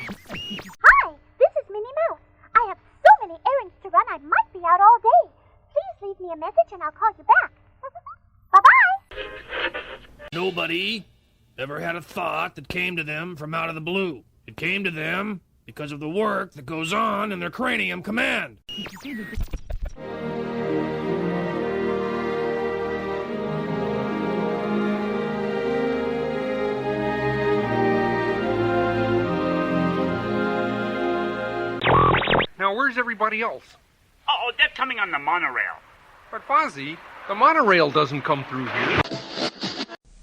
Hi, this is Minnie Mouse. I have so many errands to run I might be out all day. Please leave me a message and I'll call you back. Bye-bye. Nobody ever had a thought that came to them from out of the blue. It came to them because of the work that goes on in their cranium command. Now, where's everybody else? Oh, they're coming on the monorail. But, Fozzie, the monorail doesn't come through here.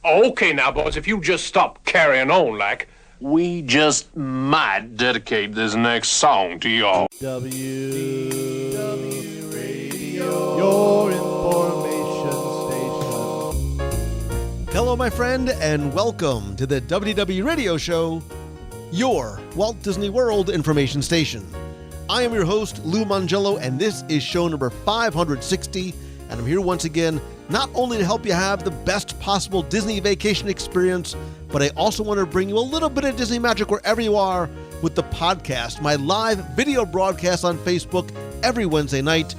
Okay now, boys, if you just stop carrying on like, we just might dedicate this next song to y'all. WDW Radio, your information station. Hello, my friend, and welcome to the WDW Radio Show, your Walt Disney World information station. I am your host, Lou Mongello, and this is show number 560, and I'm here once again not only to help you have the best possible Disney vacation experience, but I also want to bring you a little bit of Disney magic wherever you are with the podcast, my live video broadcast on Facebook every Wednesday night,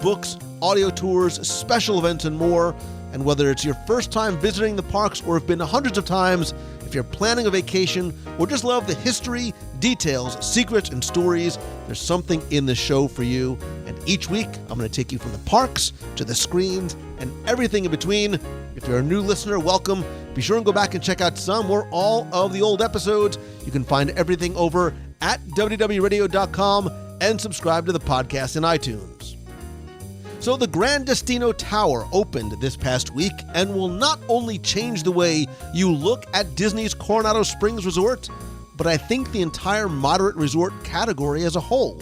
books, audio tours, special events, and more. And whether it's your first time visiting the parks or have been hundreds of times, if you're planning a vacation or just love the history, details, secrets, and stories, there's something in the show for you. And each week, I'm going to take you from the parks to the screens and everything in between. If you're a new listener, welcome. Be sure and go back and check out some or all of the old episodes. You can find everything over at WDWRadio.com and subscribe to the podcast in iTunes. So the Gran Destino Tower opened this past week and will not only change the way you look at Disney's Coronado Springs Resort, but I think the entire moderate resort category as a whole.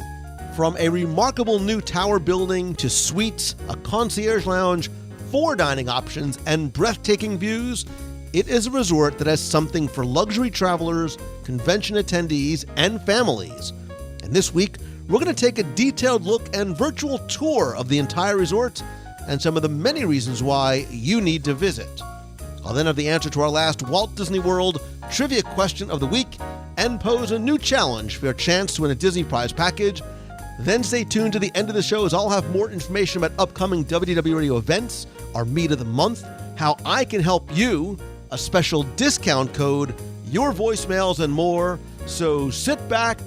From a remarkable new tower building to suites, a concierge lounge, 4 dining options, and breathtaking views, it is a resort that has something for luxury travelers, convention attendees, and families. And this week, we're going to take a detailed look and virtual tour of the entire resort and some of the many reasons why you need to visit. I'll then have the answer to our last Walt Disney World trivia question of the week and pose a new challenge for your chance to win a Disney Prize package. Then stay tuned to the end of the show as I'll have more information about upcoming WDW Radio events, our Meet of the Month, how I can help you, a special discount code, your voicemails, and more. So sit back,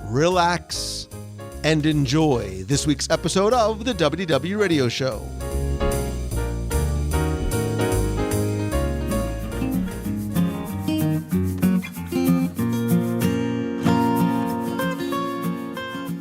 relax, and enjoy this week's episode of the WDW Radio Show.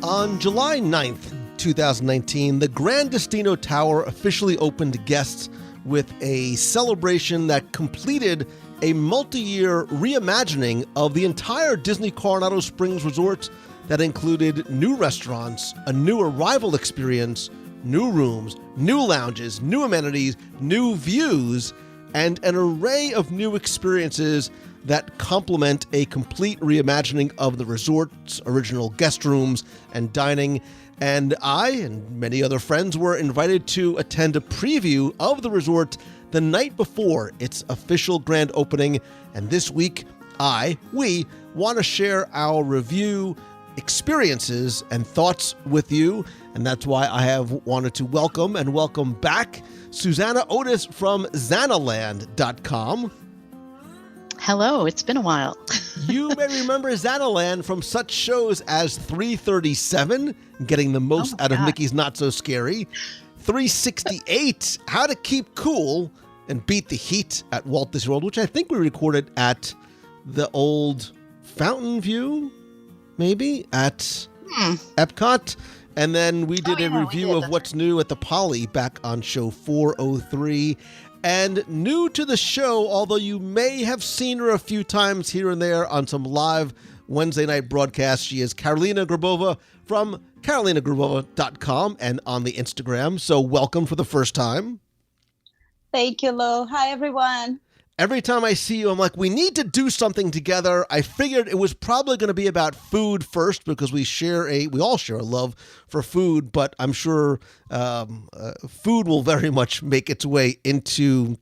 On July 9th, 2019, the Gran Destino Tower officially opened to guests with a celebration that completed a multi-year reimagining of the entire Disney Coronado Springs Resort that included new restaurants, a new arrival experience, new rooms, new lounges, new amenities, new views, and an array of new experiences that complement a complete reimagining of the resort's original guest rooms and dining. And I and many other friends were invited to attend a preview of the resort the night before its official grand opening. And this week, we want to share our review, experiences, and thoughts with you. And that's why I have wanted to welcome back Susanna Otis from Xanaland.com. Hello, it's been a while. You may remember Xanaland from such shows as 337, Getting the Most Out of Mickey's Not So Scary, 368, How to Keep Cool and Beat the Heat at Walt Disney World, which I think we recorded at the old Fountain View, maybe, at Epcot. And then we did a review of What's New at the Poly back on show 403. And new to the show, although you may have seen her a few times here and there on some live Wednesday night broadcasts, she is Karolina Grabova from KarolinaGrabova.com and on the Instagram. So welcome for the first time. Thank you, Lo. Hi, everyone. Every time I see you, I'm like, we need to do something together. I figured it was probably going to be about food first because we all share a love for food, but I'm sure food will very much make its way into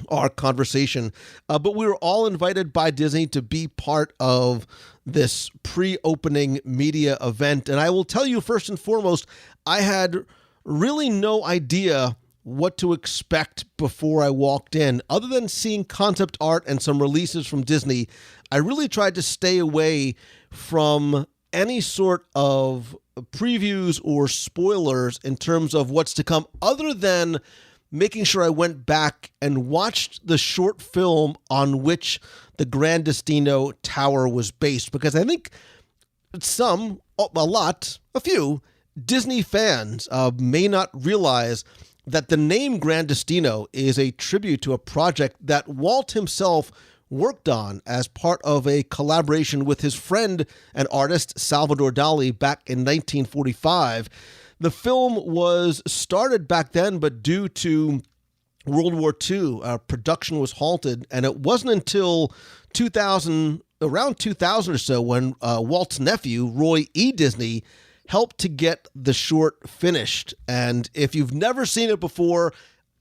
our conversation. But we were all invited by Disney to be part of this pre-opening media event. And I will tell you, first and foremost, I had really no idea what to expect before I walked in. Other than seeing concept art and some releases from Disney, I really tried to stay away from any sort of previews or spoilers in terms of what's to come, other than making sure I went back and watched the short film on which the Gran Destino Tower was based, because I think a few Disney fans may not realize that the name Gran Destino is a tribute to a project that Walt himself worked on as part of a collaboration with his friend and artist Salvador Dali back in 1945. The film was started back then, but due to World War II, production was halted, and it wasn't until around 2000 or so, when Walt's nephew, Roy E. Disney, helped to get the short finished. And if you've never seen it before,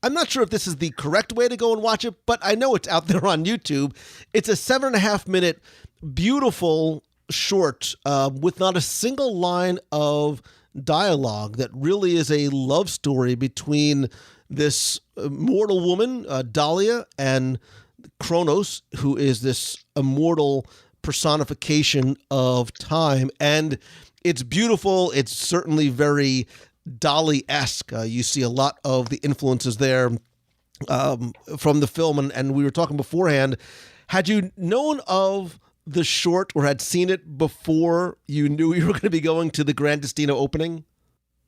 I'm not sure if this is the correct way to go and watch it, but I know it's out there on YouTube. It's a 7.5-minute, beautiful short with not a single line of dialogue that really is a love story between this mortal woman, Dahlia, and Kronos, who is this immortal personification of time. And it's beautiful. It's certainly very Dali-esque. You see a lot of the influences there from the film. And we were talking beforehand, had you known of the short or had seen it before you knew you were going to be going to the Gran Destino opening?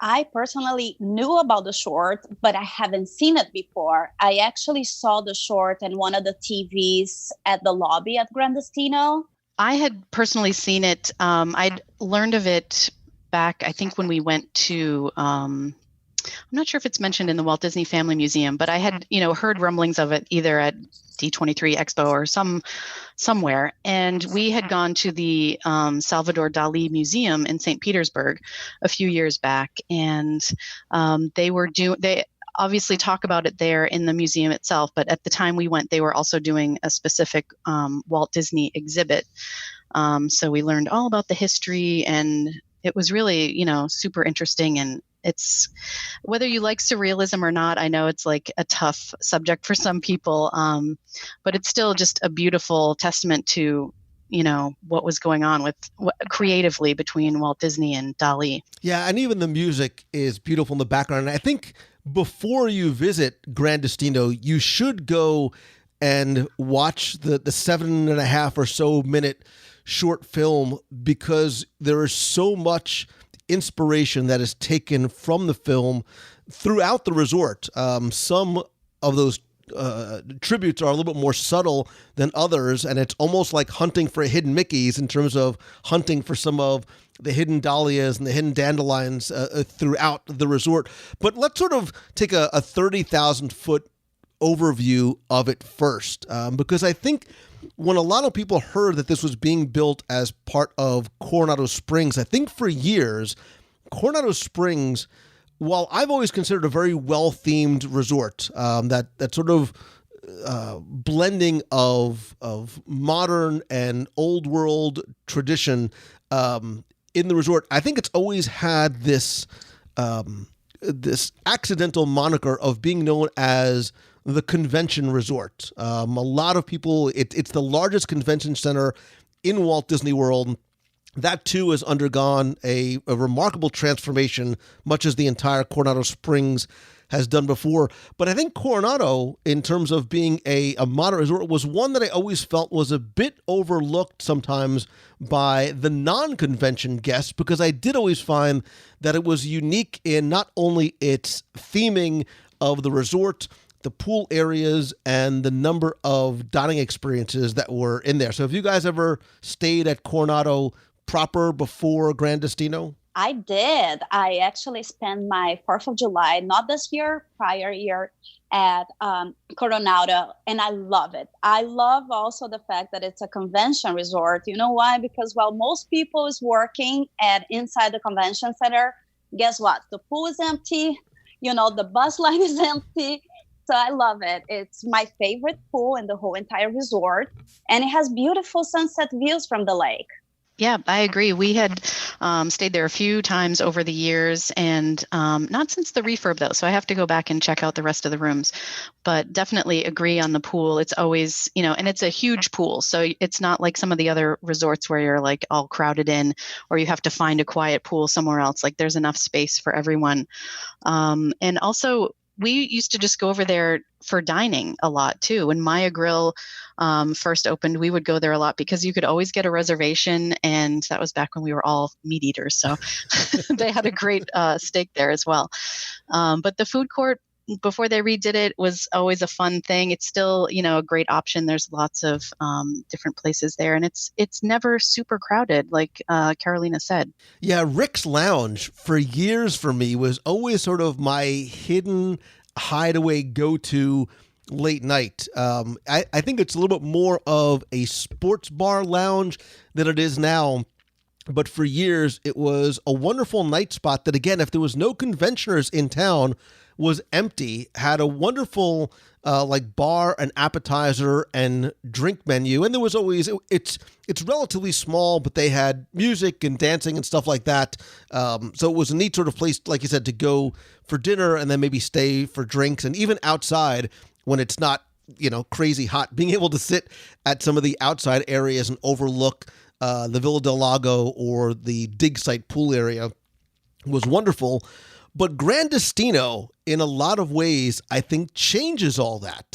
I personally knew about the short, but I haven't seen it before. I actually saw the short in one of the TVs at the lobby at Gran Destino. I had personally seen it. I'd learned of it back, I think, when we went to, I'm not sure if it's mentioned in the Walt Disney Family Museum, but I had, heard rumblings of it either at D23 Expo or somewhere. And we had gone to the Salvador Dali Museum in St. Petersburg a few years back. And they obviously talk about it there in the museum itself, but at the time we went, they were also doing a specific Walt Disney exhibit. So we learned all about the history, and it was really, super interesting. And it's, whether you like surrealism or not, I know it's like a tough subject for some people, but it's still just a beautiful testament to, what was going on with creatively between Walt Disney and Dali. Yeah, and even the music is beautiful in the background. And I think before you visit Gran Destino, you should go and watch the 7.5 or so minute short film, because there is so much inspiration that is taken from the film throughout the resort. Some of those tributes are a little bit more subtle than others, and it's almost like hunting for hidden Mickeys in terms of hunting for some of the hidden dahlias and the hidden dandelions throughout the resort. But let's sort of take a 30,000-foot overview of it first, because I think when a lot of people heard that this was being built as part of Coronado Springs, I think for years, Coronado Springs, while I've always considered a very well-themed resort, that sort of blending of modern and old world tradition in the resort, I think it's always had this accidental moniker of being known as the convention resort. A lot of people, it's the largest convention center in Walt Disney World. That too has undergone a remarkable transformation, much as the entire Coronado Springs has done before. But I think Coronado, in terms of being a modern resort, was one that I always felt was a bit overlooked sometimes by the non-convention guests, because I did always find that it was unique in not only its theming of the resort, the pool areas, and the number of dining experiences that were in there. So have you guys ever stayed at Coronado proper before Gran Destino? I did. I actually spent my 4th of July, not this year, prior year, at Coronado, and I love it. I love also the fact that it's a convention resort. You know why? Because while most people is working inside the convention center, guess what? The pool is empty. The bus line is empty. So I love it. It's my favorite pool in the whole entire resort. And it has beautiful sunset views from the lake. Yeah, I agree. We had stayed there a few times over the years, and not since the refurb, though. So I have to go back and check out the rest of the rooms. But definitely agree on the pool. It's always, and it's a huge pool. So it's not like some of the other resorts where you're like all crowded in, or you have to find a quiet pool somewhere else. Like there's enough space for everyone. And also, we used to just go over there for dining a lot too. When Maya Grill first opened, we would go there a lot because you could always get a reservation, and that was back when we were all meat eaters. So they had a great steak there as well. But the food court, before they redid it, was always a fun thing. It's still, a great option. There's lots of different places there, and it's never super crowded, like Carolina said. Yeah, Rick's Lounge for years for me was always sort of my hidden hideaway go-to late night. I think it's a little bit more of a sports bar lounge than it is now. But for years, it was a wonderful night spot that, again, if there was no conventioners in town, was empty, had a wonderful bar and appetizer and drink menu. And there was always, it's relatively small, but they had music and dancing and stuff like that. So it was a neat sort of place, like you said, to go for dinner and then maybe stay for drinks. And even outside when it's not, crazy hot, being able to sit at some of the outside areas and overlook the Villa del Lago or the dig site pool area was wonderful. But Gran Destino, in a lot of ways, I think changes all that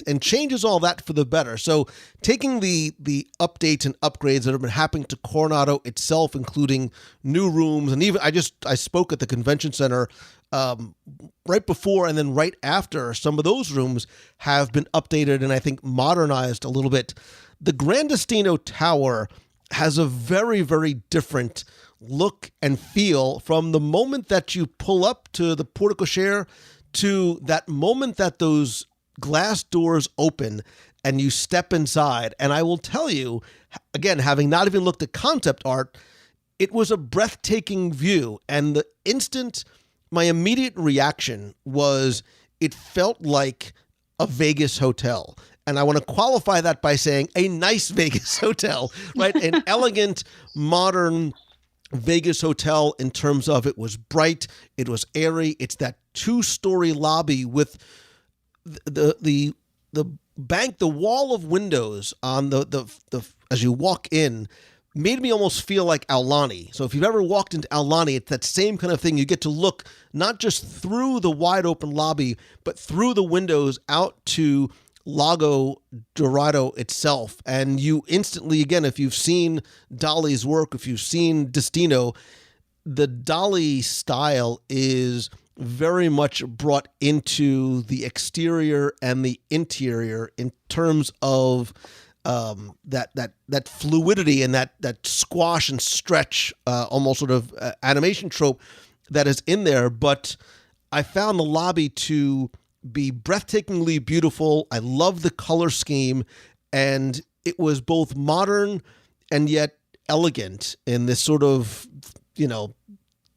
for the better. So taking the updates and upgrades that have been happening to Coronado itself, including new rooms, and even I spoke at the convention center right before and then right after. Some of those rooms have been updated and I think modernized a little bit. The Gran Destino Tower has a very, very different look and feel from the moment that you pull up to the porte cochere to that moment that those glass doors open and you step inside. And I will tell you, again, having not even looked at concept art, it was a breathtaking view. And my immediate reaction was it felt like a Vegas hotel. And I want to qualify that by saying a nice Vegas hotel, right? An elegant, modern Vegas hotel in terms of it was bright, it was airy. It's that 2-story lobby with the bank, the wall of windows on the as you walk in made me almost feel like Aulani. So if you've ever walked into Aulani, it's that same kind of thing. You get to look not just through the wide open lobby, but through the windows out to Lago Dorado itself. And you instantly, again, if you've seen Dali's work, if you've seen Destino, the Dali style is very much brought into the exterior and the interior in terms of that fluidity and that squash and stretch, almost sort of animation trope that is in there. But I found the lobby to be breathtakingly beautiful. I love the color scheme, and it was both modern and yet elegant in this sort of,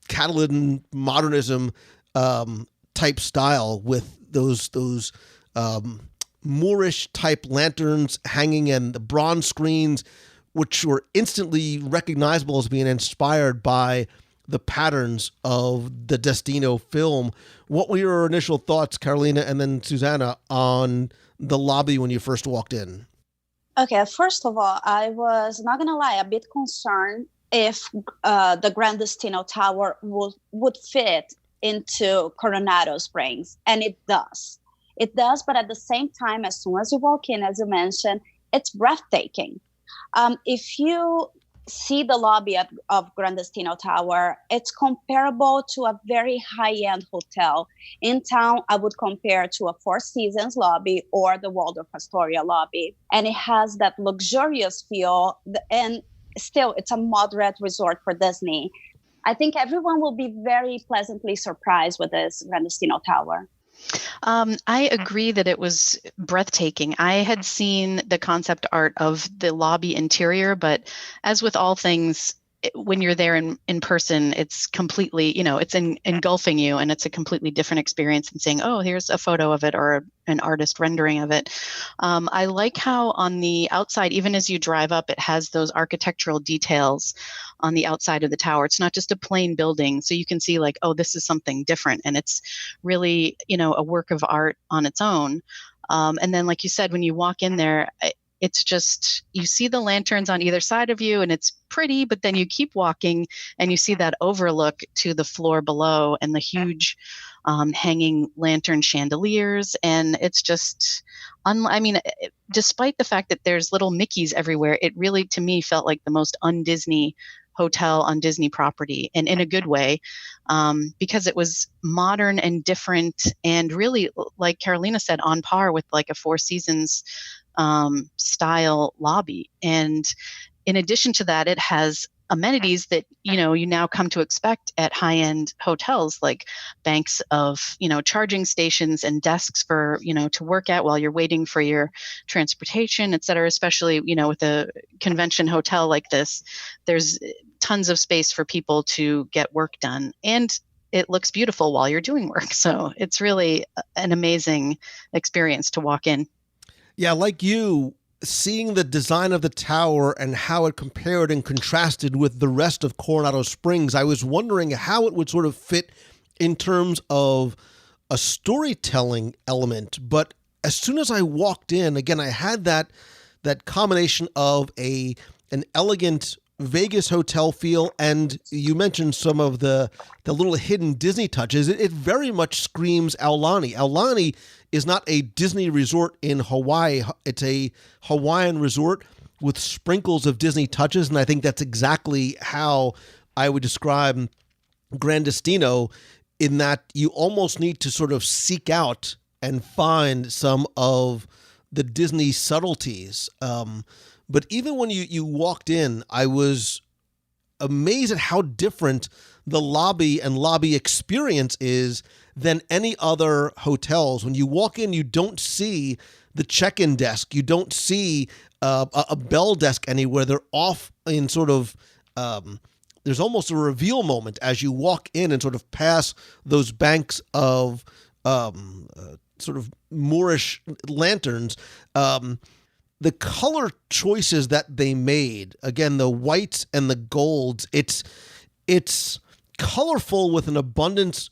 Catalan modernism type style with those Moorish type lanterns hanging and the bronze screens, which were instantly recognizable as being inspired by the patterns of the Destino film. What were your initial thoughts, Carolina, and then Susanna, on the lobby when you first walked in? Okay, first of all, I was not going to lie, a bit concerned if the Gran Destino Tower would fit into Coronado Springs, and it does. It does, but at the same time, as soon as you walk in, as you mentioned, it's breathtaking. If you see the lobby of Gran Destino Tower, it's comparable to a very high-end hotel. In town, I would compare to a Four Seasons lobby or the Waldorf Astoria lobby. And it has that luxurious feel, and still, it's a moderate resort for Disney. I think everyone will be very pleasantly surprised with this Gran Destino Tower. I agree that it was breathtaking. I had seen the concept art of the lobby interior, but as with all things, when you're there in person, it's completely, it's engulfing you, and it's a completely different experience than saying, oh, here's a photo of it or an artist rendering of it. I like how on the outside, even as you drive up, it has those architectural details on the outside of the tower. It's not just a plain building. So you can see like, oh, this is something different. And it's really, a work of art on its own. And then, like you said, when you walk in there, it's just, you see the lanterns on either side of you and it's pretty, but then you keep walking and you see that overlook to the floor below and the huge hanging lantern chandeliers. And it's just, despite the fact that there's little Mickeys everywhere, it really, to me, felt like the most un-Disney hotel on Disney property, and in a good way, because it was modern and different and really, like Carolina said, on par with like a Four Seasons style lobby. And in addition to that, it has amenities that, you now come to expect at high-end hotels, like banks of, charging stations and desks for, to work at while you're waiting for your transportation, et cetera. Especially, with a convention hotel like this, there's tons of space for people to get work done. And it looks beautiful while you're doing work. So it's really an amazing experience to walk in. Yeah, like you, seeing the design of the tower and how it compared and contrasted with the rest of Coronado Springs, I was wondering how it would sort of fit in terms of a storytelling element. But as soon as I walked in, again, I had that combination of an elegant Vegas hotel feel, and you mentioned some of the little hidden Disney touches. It very much screams Aulani. Aulani is not a Disney resort in Hawaii. It's a Hawaiian resort with sprinkles of Disney touches, and I think that's exactly how I would describe Gran Destino, in that you almost need to sort of seek out and find some of the Disney subtleties. But even when you walked in, I was amazed at how different the lobby and lobby experience is than any other hotels. When you walk in, you don't see the check-in desk. You don't see a bell desk anywhere. They're off in sort of, there's almost a reveal moment as you walk in and sort of pass those banks of sort of Moorish lanterns. The color choices that they made, again, the whites and the golds, it's colorful with an abundance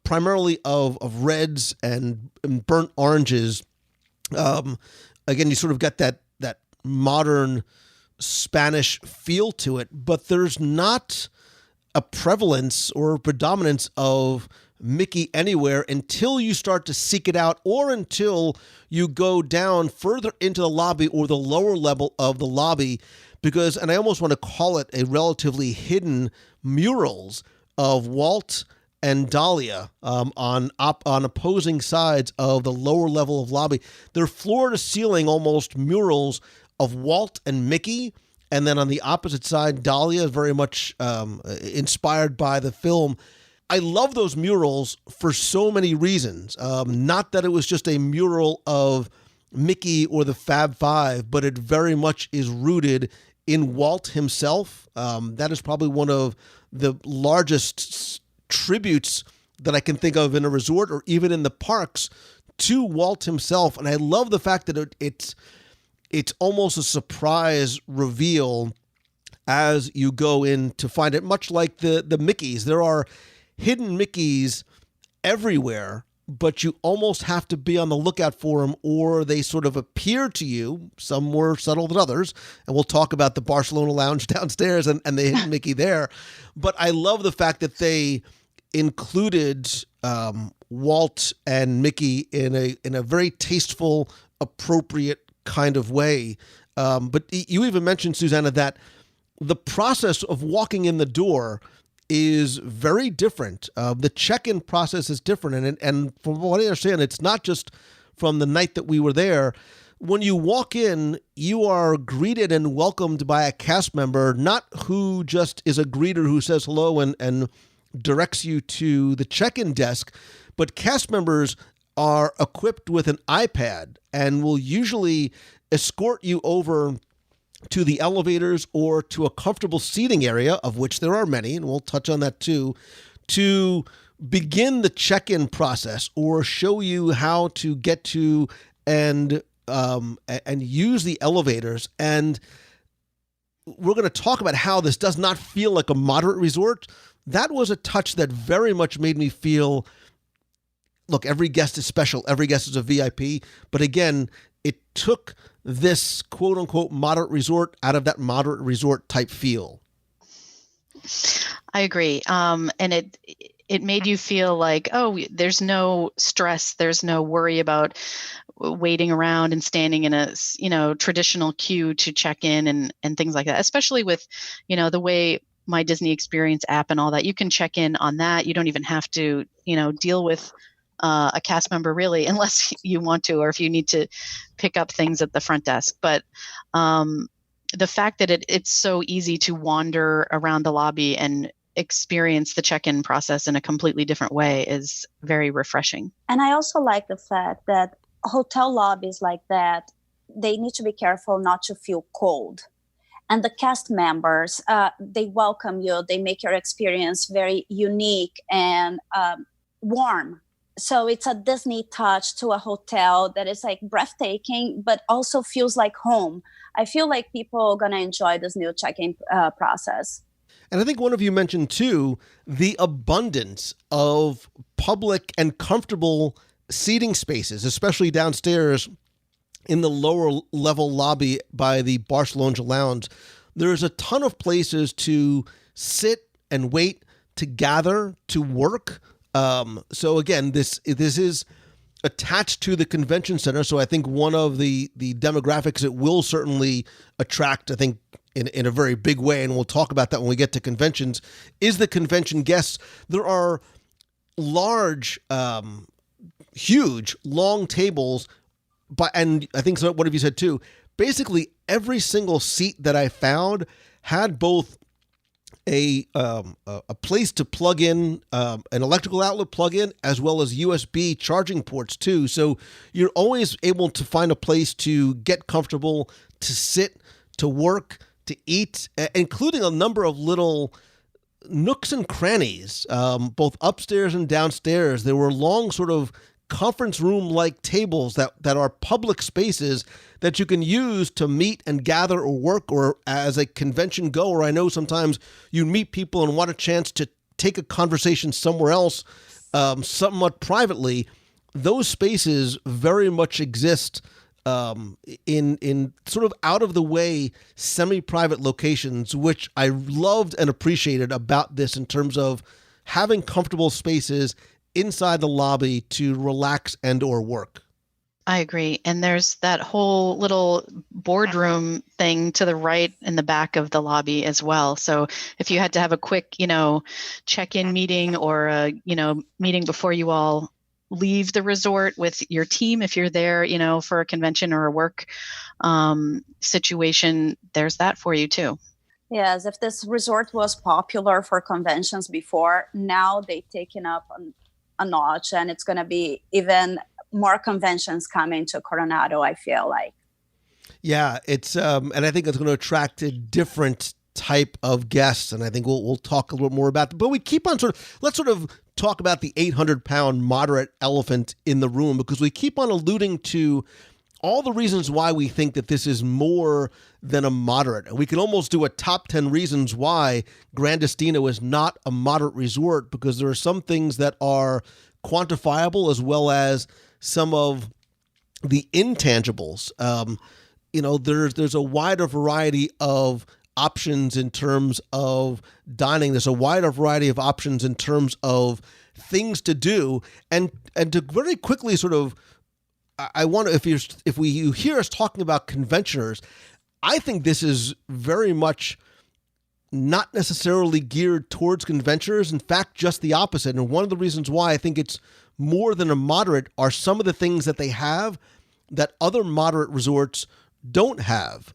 primarily of reds and burnt oranges. Again, you sort of got that modern Spanish feel to it, but there's not a prevalence or predominance of Mickey anywhere until you start to seek it out, or until you go down further into the lobby or the lower level of the lobby, because, and I almost want to call it a relatively hidden murals of Walt and Dahlia on opposing sides of the lower level of lobby. They're floor to ceiling almost murals of Walt and Mickey. And then on the opposite side, Dahlia is very much inspired by the film. I love those murals for so many reasons. Not that it was just a mural of Mickey or the Fab Five, but it very much is rooted in Walt himself. That is probably one of the largest tributes that I can think of in a resort or even in the parks to Walt himself. And I love the fact that it's almost a surprise reveal as you go in to find it, much like the Mickeys. There are hidden Mickeys everywhere, but you almost have to be on the lookout for them, or they sort of appear to you. Some more subtle than others, and we'll talk about the Barcelona Lounge downstairs and the hidden Mickey there. But I love the fact that they included Walt and Mickey in a very tasteful, appropriate kind of way. But you even mentioned, Susanna, that the process of walking in the door is very different. The check-in process is different. And from what I understand, it's not just from the night that we were there. When you walk in, you are greeted and welcomed by a cast member, not who just is a greeter who says hello and directs you to the check-in desk, but cast members are equipped with an iPad and will usually escort you over to the elevators or to a comfortable seating area, of which there are many, and we'll touch on that too, to begin the check-in process or show you how to get to and use the elevators. And we're going to talk about how this does not feel like a moderate resort. That was a touch that very much made me feel, look, every guest is special. Every guest is a VIP. But again, it took this quote unquote moderate resort out of that moderate resort type feel. I agree. And it made you feel like, oh, there's no stress. There's no worry about waiting around and standing in a, traditional queue to check in and things like that, especially with, the way My Disney Experience app and all that. You can check in on that. You don't even have to, deal with a cast member really, unless you want to, or if you need to pick up things at the front desk. But the fact that it's so easy to wander around the lobby and experience the check-in process in a completely different way is very refreshing. And I also like the fact that hotel lobbies like that, they need to be careful not to feel cold. And the cast members, they welcome you. They make your experience very unique and warm. So it's a Disney touch to a hotel that is like breathtaking, but also feels like home. I feel like people are going to enjoy this new check-in process. And I think one of you mentioned too, the abundance of public and comfortable seating spaces, especially downstairs in the lower level lobby by the Barcelona Lounge. There's a ton of places to sit and wait, to gather, to work. So again, this is attached to the convention center. So I think one of the demographics it will certainly attract, I think, in a very big way, and we'll talk about that when we get to conventions, is the convention guests. There are large, huge, long tables, and I think one of you said too, basically every single seat that I found had both a place to plug in an electrical outlet plug-in as well as USB charging ports too. So you're always able to find a place to get comfortable, to sit, to work, to eat, including a number of little nooks and crannies, both upstairs and downstairs. There were long sort of conference room-like tables that are public spaces that you can use to meet and gather or work, or as a convention goer. I know sometimes you meet people and want a chance to take a conversation somewhere else, somewhat privately. Those spaces very much exist in sort of out of the way, semi-private locations, which I loved and appreciated about this in terms of having comfortable spaces inside the lobby to relax and or work. I agree. And there's that whole little boardroom thing to the right in the back of the lobby as well. So if you had to have a quick, check-in meeting or a, meeting before you all leave the resort with your team, if you're there, for a convention or a work situation, there's that for you too. Yes, if this resort was popular for conventions before, now they've taken up a notch, and it's going to be even more conventions coming to Coronado, I feel like. Yeah, it's and I think it's going to attract a different type of guests, and I think we'll talk a little bit more about that. But we keep on let's talk about the 800-pound moderate elephant in the room, because we keep on alluding to all the reasons why we think that this is more than a moderate. And we can almost do a top 10 reasons why Gran Destino is not a moderate resort, because there are some things that are quantifiable as well as some of the intangibles. There's a wider variety of options in terms of dining. There's a wider variety of options in terms of things to do. And to very quickly I want to, if you hear us talking about conventioners, I think this is very much not necessarily geared towards conventioners. In fact, just the opposite. And one of the reasons why I think it's more than a moderate are some of the things that they have that other moderate resorts don't have.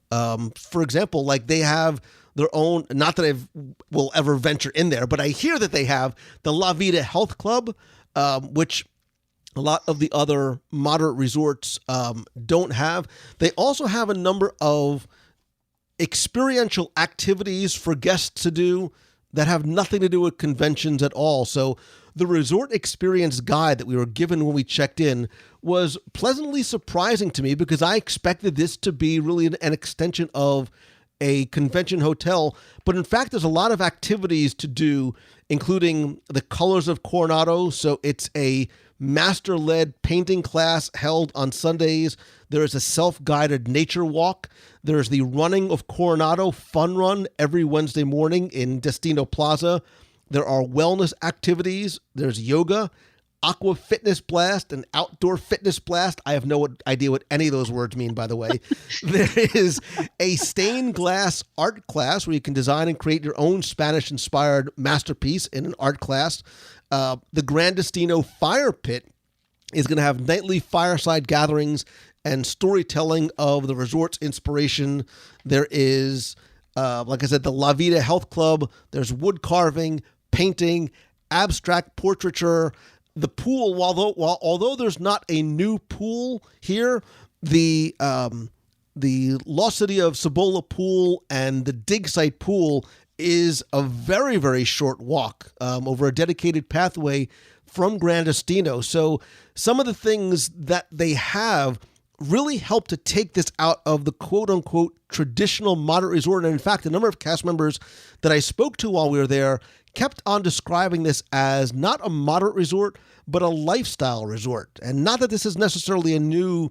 For example, like they have their own, not that will ever venture in there, but I hear that they have the La Vida Health Club, which a lot of the other moderate resorts don't have. They also have a number of experiential activities for guests to do that have nothing to do with conventions at all. So the resort experience guide that we were given when we checked in was pleasantly surprising to me, because I expected this to be really an extension of a convention hotel. But in fact, there's a lot of activities to do, including the Colors of Coronado. So it's a master-led painting class held on Sundays. There is a self-guided nature walk. There's the Running of Coronado fun run every Wednesday morning in Destino Plaza. There are wellness activities. There's yoga, aqua fitness blast, and outdoor fitness blast. I have no idea what any of those words mean, by the way. There is a stained glass art class where you can design and create your own Spanish-inspired masterpiece in an art class. The Gran Destino Fire Pit is going to have nightly fireside gatherings and storytelling of the resort's inspiration. There is, like I said, the La Vida Health Club. There's wood carving, painting, abstract portraiture. The pool, although there's not a new pool here, the Lost City of Cibola pool and the dig site pool is a very, very short walk over a dedicated pathway from Gran Destino. So some of the things that they have really help to take this out of the quote-unquote traditional moderate resort. And in fact, a number of cast members that I spoke to while we were there kept on describing this as not a moderate resort, but a lifestyle resort. And not that this is necessarily a new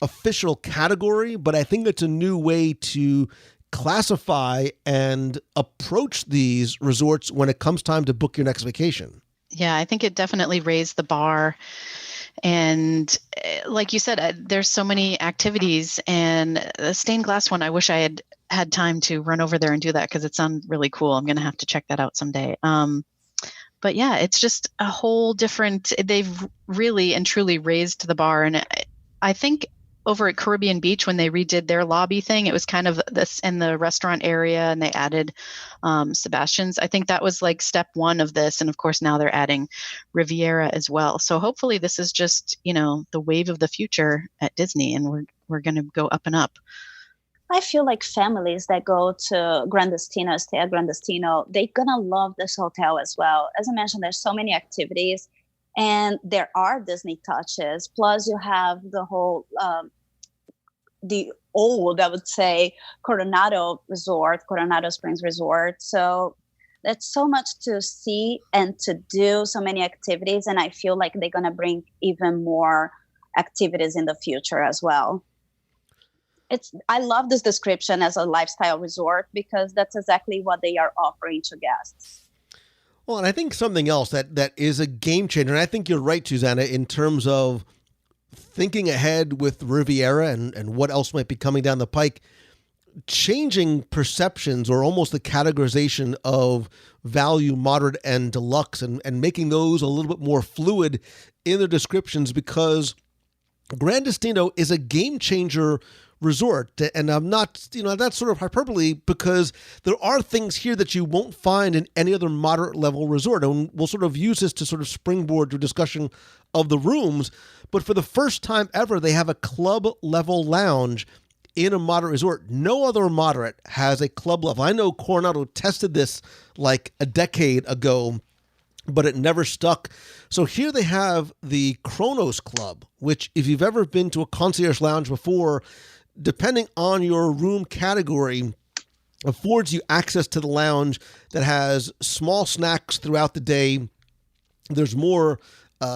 official category, but I think it's a new way to classify and approach these resorts when it comes time to book your next vacation. Yeah, I think it definitely raised the bar. And like you said, there's so many activities, and the stained glass one, I wish I had time to run over there and do that, because it sounds really cool. I'm going to have to check that out someday. But yeah, it's just a whole different, they've really and truly raised the bar. And I think over at Caribbean Beach, when they redid their lobby thing, it was kind of this in the restaurant area, and they added Sebastian's. I think that was like step one of this. And of course, now they're adding Riviera as well. So hopefully this is just, the wave of the future at Disney, and we're going to go up and up. I feel like families that go to Gran Destino, stay at Gran Destino, they're going to love this hotel as well. As I mentioned, there's so many activities, and there are Disney touches. Plus, you have the whole, the old, I would say, Coronado Springs Resort. So that's so much to see and to do, so many activities. And I feel like they're going to bring even more activities in the future as well. I love this description as a lifestyle resort, because that's exactly what they are offering to guests. Well, and I think something else that is a game changer, and I think you're right, Susanna, in terms of thinking ahead with Riviera and what else might be coming down the pike, changing perceptions or almost the categorization of value, moderate, and deluxe, and making those a little bit more fluid in their descriptions, because Gran Destino is a game changer resort. And I'm not, that's sort of hyperbole, because there are things here that you won't find in any other moderate level resort. And we'll sort of use this to sort of springboard to discussion of the rooms. But for the first time ever, they have a club level lounge in a moderate resort. No other moderate has a club level. I know Coronado tested this like a decade ago, but it never stuck. So here they have the Kronos Club, which, if you've ever been to a concierge lounge before, depending on your room category, affords you access to the lounge that has small snacks throughout the day. There's more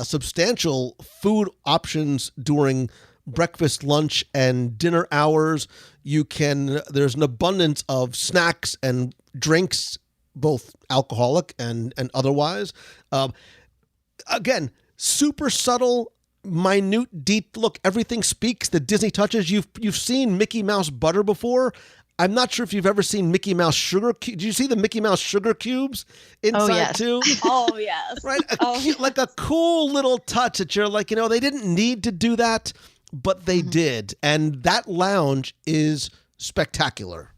substantial food options during breakfast, lunch, and dinner hours. There's an abundance of snacks and drinks, both alcoholic and otherwise. Again, super subtle, minute, deep look. Everything speaks. The Disney touches. You've seen Mickey Mouse butter before. I'm not sure if you've ever seen Mickey Mouse sugar. Did you see the Mickey Mouse sugar cubes inside too? Oh yes. Right. Like a cool little touch that you're like, they didn't need to do that, but they did. And that lounge is spectacular.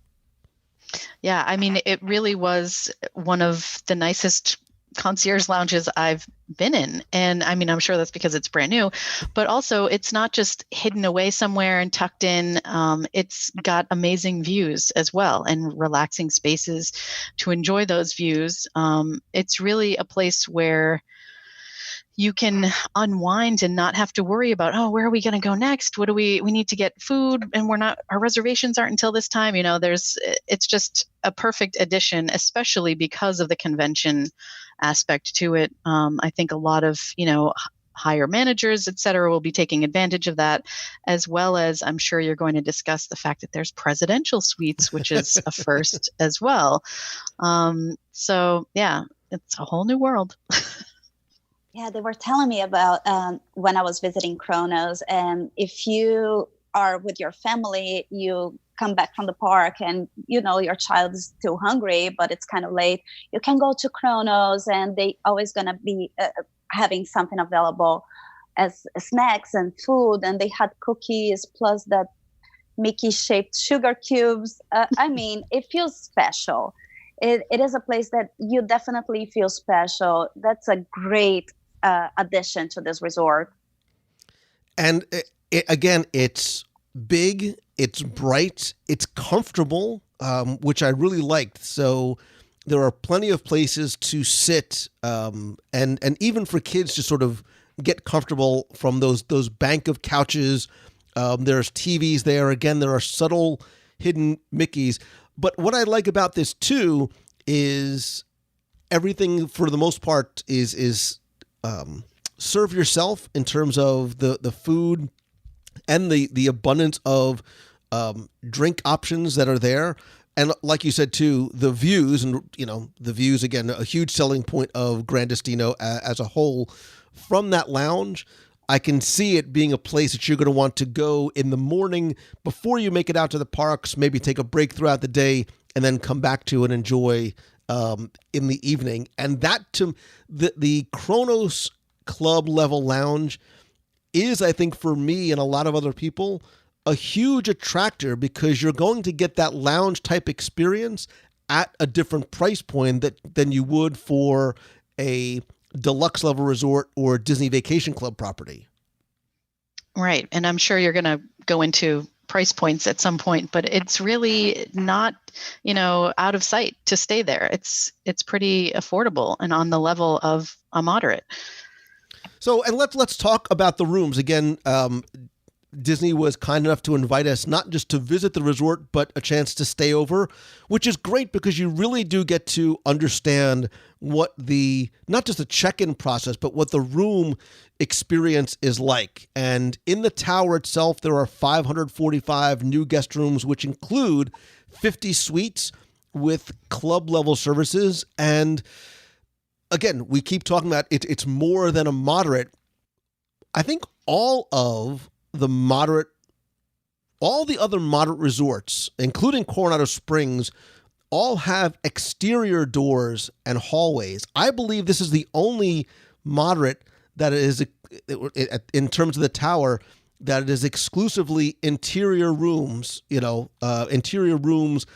Yeah, I mean, it really was one of the nicest concierge lounges I've been in. And I mean, I'm sure that's because it's brand new, but also it's not just hidden away somewhere and tucked in. It's got amazing views as well and relaxing spaces to enjoy those views. It's really a place where you can unwind and not have to worry about, oh, where are we going to go next? What do we need to get food and our reservations aren't until this time. It's just a perfect addition, especially because of the convention aspect to it. I think a lot of, higher managers, et cetera, will be taking advantage of that, as well as I'm sure you're going to discuss the fact that there's presidential suites, which is a first as well. So yeah, it's a whole new world. Yeah, they were telling me about when I was visiting Kronos, and if you are with your family, you come back from the park and, your child is still hungry, but it's kind of late. You can go to Kronos and they always going to be having something available as snacks and food. And they had cookies plus that Mickey-shaped sugar cubes. It feels special. It is a place that you definitely feel special. That's a great addition to this resort. And again, it's big, it's bright, it's comfortable, which I really liked. So there are plenty of places to sit, and even for kids to sort of get comfortable from those bank of couches. There's TVs there. Again, there are subtle hidden Mickeys. But what I like about this too is everything for the most part is serve yourself in terms of the food and the abundance of drink options that are there. And like you said too, the views, and the views, again, a huge selling point of Gran Destino as a whole. From that lounge, I can see it being a place that you're going to want to go in the morning before you make it out to the parks, maybe take a break throughout the day, and then come back to and enjoy in the evening. And that, to the Kronos club level lounge is, I think, for me and a lot of other people, a huge attractor, because you're going to get that lounge type experience at a different price point than you would for a deluxe level resort or Disney Vacation Club property. Right. And I'm sure you're going to go into price points at some point, but it's really not, out of sight to stay there. It's pretty affordable and on the level of a moderate. So, and let's talk about the rooms again. Disney was kind enough to invite us not just to visit the resort, but a chance to stay over, which is great because you really do get to understand what not just the check-in process, but what the room experience is like. And in the tower itself, there are 545 new guest rooms, which include 50 suites with club level services. And again, we keep talking about it's more than a moderate. I think all the other moderate resorts, including Coronado Springs, all have exterior doors and hallways. I believe this is the only moderate that is, in terms of the tower, that it is exclusively interior rooms, interior rooms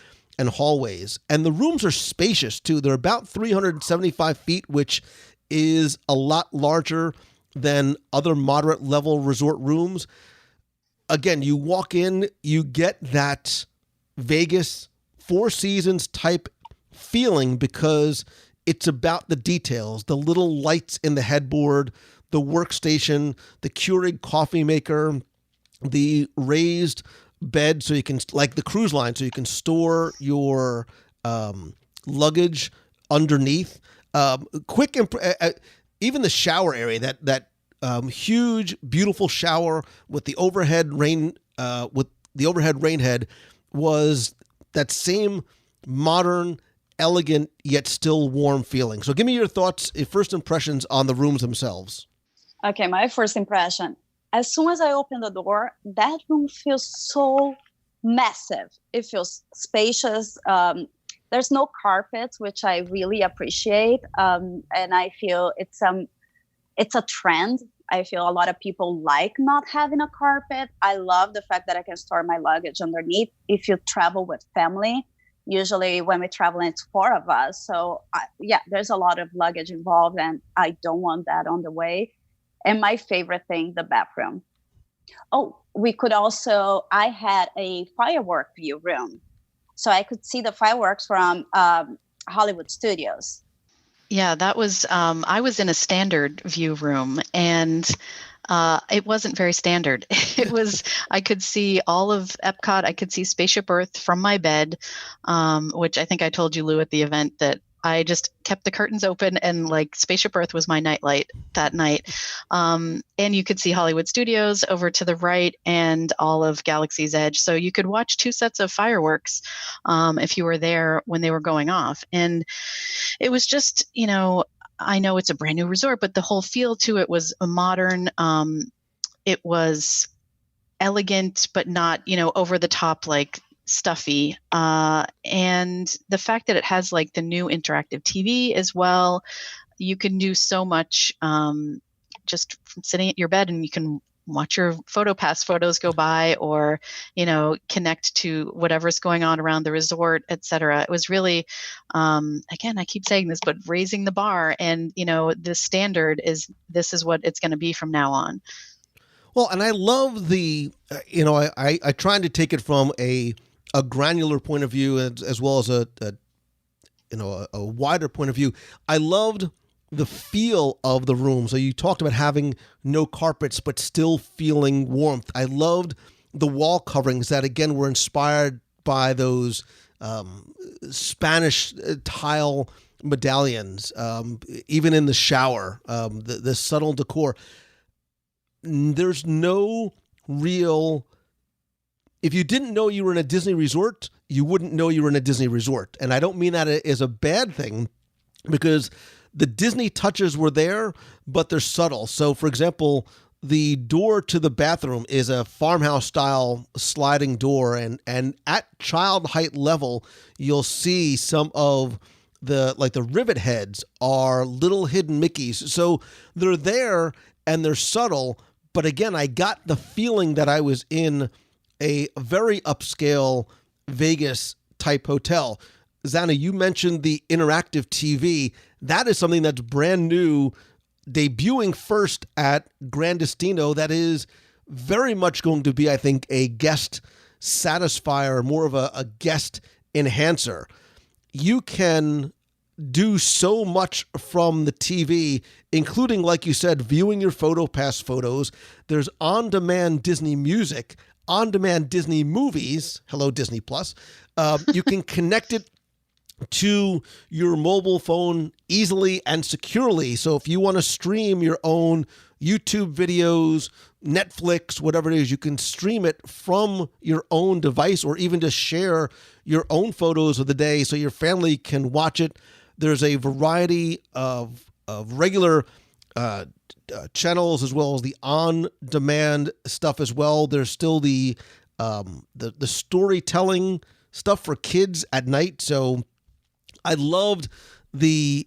and hallways. And the rooms are spacious too. They're about 375 feet, which is a lot larger than other moderate level resort rooms. Again, you walk in, you get that Vegas Four Seasons type feeling because it's about the details, the little lights in the headboard, the workstation, the Keurig coffee maker, the raised bed so you can, like the cruise line, so you can store your luggage underneath. Even the shower area, that huge, beautiful shower with the overhead rain head was that same modern, elegant, yet still warm feeling. So give me your thoughts, first impressions on the rooms themselves. Okay, my first impression. As soon as I open the door, that room feels so massive. It feels spacious. There's no carpets, which I really appreciate. And I feel it's a trend. I feel a lot of people like not having a carpet. I love the fact that I can store my luggage underneath. If you travel with family, Usually when we travel, it's 4 of us. So yeah, there's a lot of luggage involved, and I don't want that on the way. And my favorite thing, the bathroom. Oh, I had a firework view room. So I could see the fireworks from Hollywood Studios. Yeah, that was, I was in a standard view room, and it wasn't very standard. I could see all of Epcot. I could see Spaceship Earth from my bed, which I think I told you, Lou, at the event, that I just kept the curtains open, and like Spaceship Earth was my nightlight that night. And you could see Hollywood Studios over to the right and all of Galaxy's Edge. So you could watch 2 sets of fireworks if you were there when they were going off. And it was just, I know it's a brand new resort, but the whole feel to it was modern. It was elegant, but not, over the top, like stuffy. And the fact that it has like the new interactive TV as well, you can do so much just from sitting at your bed, and you can watch your PhotoPass photos go by, or, connect to whatever's going on around the resort, et cetera. It was really, again, I keep saying this, but raising the bar, and, the standard this is what it's going to be from now on. Well, and I love I tried to take it from a granular point of view as well as a wider point of view. I loved the feel of the room. So you talked about having no carpets, but still feeling warmth. I loved the wall coverings that, again, were inspired by those Spanish tile medallions, even in the shower, the subtle decor. There's no real... If you didn't know you were in a Disney resort, you wouldn't know you were in a Disney resort. And I don't mean that as a bad thing, because the Disney touches were there, but they're subtle. So, for example, the door to the bathroom is a farmhouse-style sliding door, and at child height level, you'll see some of the rivet heads are little hidden Mickeys. So they're there, and they're subtle, but again, I got the feeling that I was in a very upscale Vegas type hotel. Zana, you mentioned the interactive TV. That is something that's brand new, debuting first at Gran Destino. That is very much going to be, I think, a guest satisfier, more of a guest enhancer. You can do so much from the TV, including, like you said, viewing your PhotoPass photos. There's on-demand Disney music, on-demand Disney movies. Hello, Disney Plus. You can connect it to your mobile phone easily and securely. So if you want to stream your own YouTube videos, Netflix, whatever it is, you can stream it from your own device, or even just share your own photos of the day so your family can watch it. There's a variety of regular channels, as well as the on-demand stuff as well. There's still the storytelling stuff for kids at night. So I loved the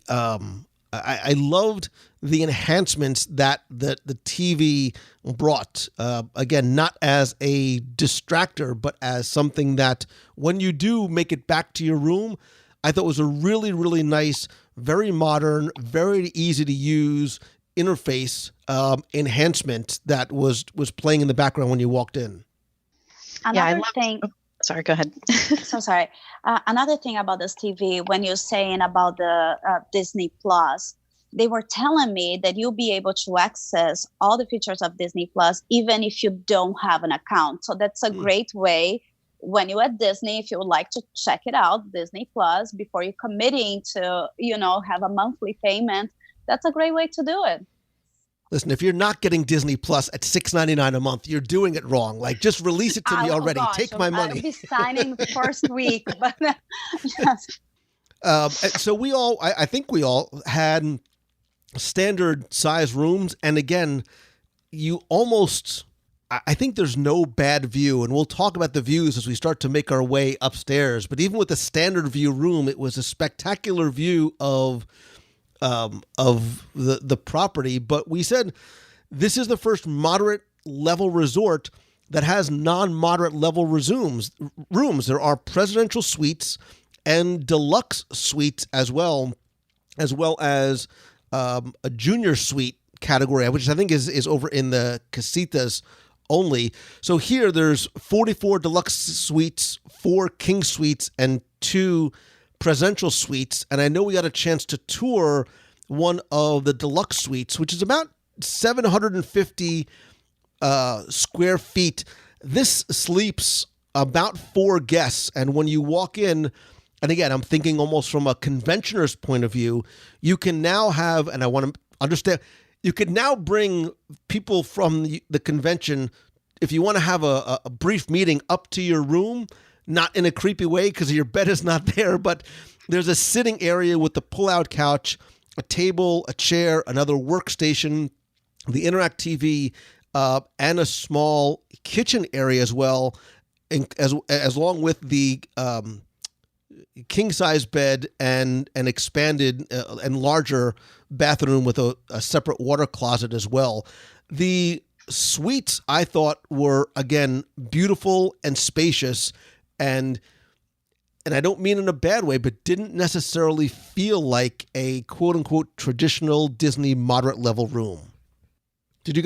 enhancements that the TV brought. Again, not as a distractor, but as something that when you do make it back to your room, I thought was a really, really nice, very modern, very easy to use interface enhancement that was playing in the background when you walked in. Another thing. Sorry, go ahead. So sorry. Another thing about this TV, when you're saying about the Disney Plus, they were telling me that you'll be able to access all the features of Disney Plus, even if you don't have an account. So that's a great way when you're at Disney, if you would like to check it out, Disney Plus, before you're committing to, have a monthly payment. That's a great way to do it. Listen, if you're not getting Disney Plus at $6.99 a month, you're doing it wrong. Like, just release it to me already. Gosh, take my money. I'll be signing the first week, but yes. So I think we all had standard size rooms, and again, I think there's no bad view, and we'll talk about the views as we start to make our way upstairs. But even with the standard view room, it was a spectacular view of the property. But we said this is the first moderate level resort that has non-moderate level rooms. There are presidential suites and deluxe suites as well as a junior suite category, which I think is over in the casitas only. So here there's 44 deluxe suites, 4 king suites, and 2 presidential suites. And I know we got a chance to tour one of the deluxe suites, which is about 750 square feet. This sleeps about 4 guests. And when you walk in, and again, I'm thinking almost from a conventioner's point of view, you can now have, and I want to understand, you could now bring people from the convention, if you want to have a brief meeting, up to your room, not in a creepy way because your bed is not there, but there's a sitting area with the pull-out couch, a table, a chair, another workstation, the Interact TV, and a small kitchen area as well, as long with the king-size bed and an expanded and larger bathroom with a separate water closet as well. The suites, I thought, were, again, beautiful and spacious, and I don't mean in a bad way, but didn't necessarily feel like a quote-unquote traditional Disney moderate-level room. Did you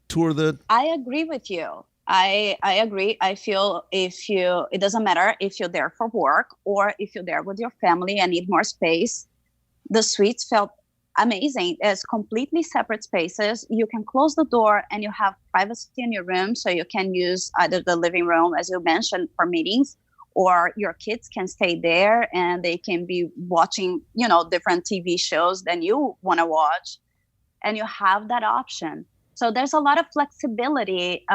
tour the... I agree with you. I agree. I feel it doesn't matter if you're there for work or if you're there with your family and need more space. The suites felt amazing. It's completely separate spaces. You can close the door and you have privacy in your room, so you can use either the living room, as you mentioned, for meetings, or your kids can stay there and they can be watching, different TV shows than you want to watch, and you have that option. So there's a lot of flexibility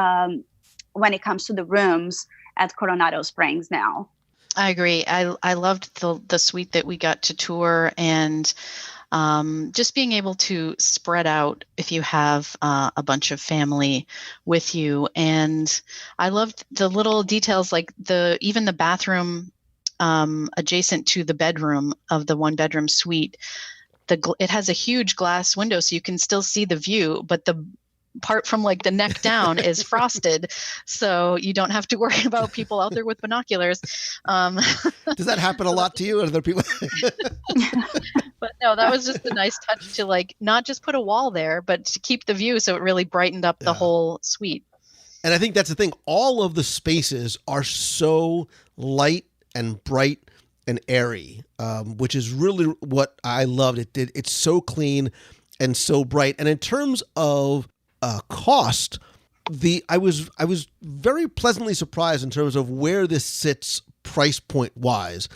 when it comes to the rooms at Coronado Springs now. I agree. I loved the suite that we got to tour, and just being able to spread out if you have a bunch of family with you. And I loved the little details, like even the bathroom adjacent to the bedroom of the 1-bedroom suite. It has a huge glass window, so you can still see the view, but the part from like the neck down is frosted, so you don't have to worry about people out there with binoculars. Does that happen a lot to you? Other people? But no, that was just a nice touch to like not just put a wall there, but to keep the view, so it really brightened up the whole suite. And I think that's the thing. All of the spaces are so light and bright and airy, which is really what I loved. It's so clean and so bright. And in terms of cost, I was very pleasantly surprised in terms of where this sits price point wise.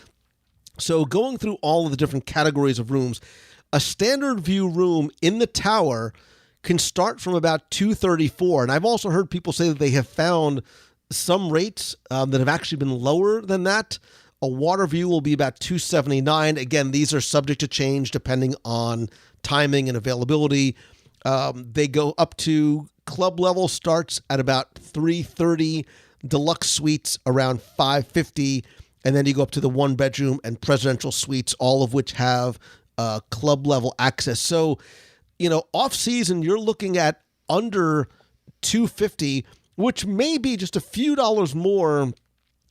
So going through all of the different categories of rooms, a standard view room in the tower can start from about $234, and I've also heard people say that they have found some rates that have actually been lower than that. A water view will be about $279. Again, these are subject to change depending on timing and availability. They go up to club level starts at about $330, deluxe suites around $550, and then you go up to the 1-bedroom and presidential suites, all of which have club level access. So, off season, you're looking at under $250, which may be just a few dollars more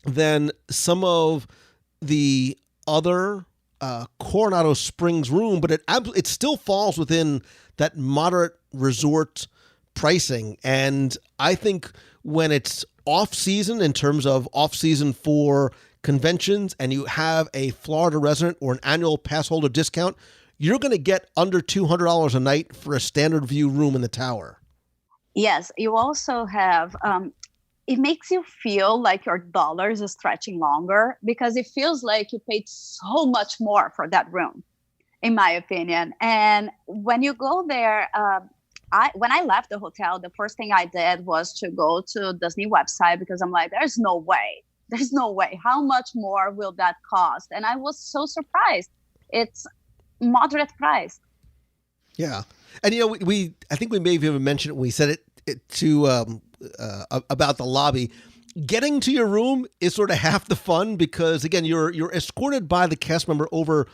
than some of the other Coronado Springs room, but it still falls within that moderate resort pricing. And I think when it's off season, in terms of off season for conventions, and you have a Florida resident or an annual pass holder discount, you're going to get under $200 a night for a standard view room in the tower. Yes, you also have, it makes you feel like your dollars are stretching longer, because it feels like you paid so much more for that room, in my opinion. And when you go there, when I left the hotel, the first thing I did was to go to Disney website, because I'm like, there's no way. How much more will that cost? And I was so surprised. It's moderate price. Yeah. And, I think we may have even mentioned it when we said it to about the lobby. Getting to your room is sort of half the fun, because, again, you're escorted by the cast member over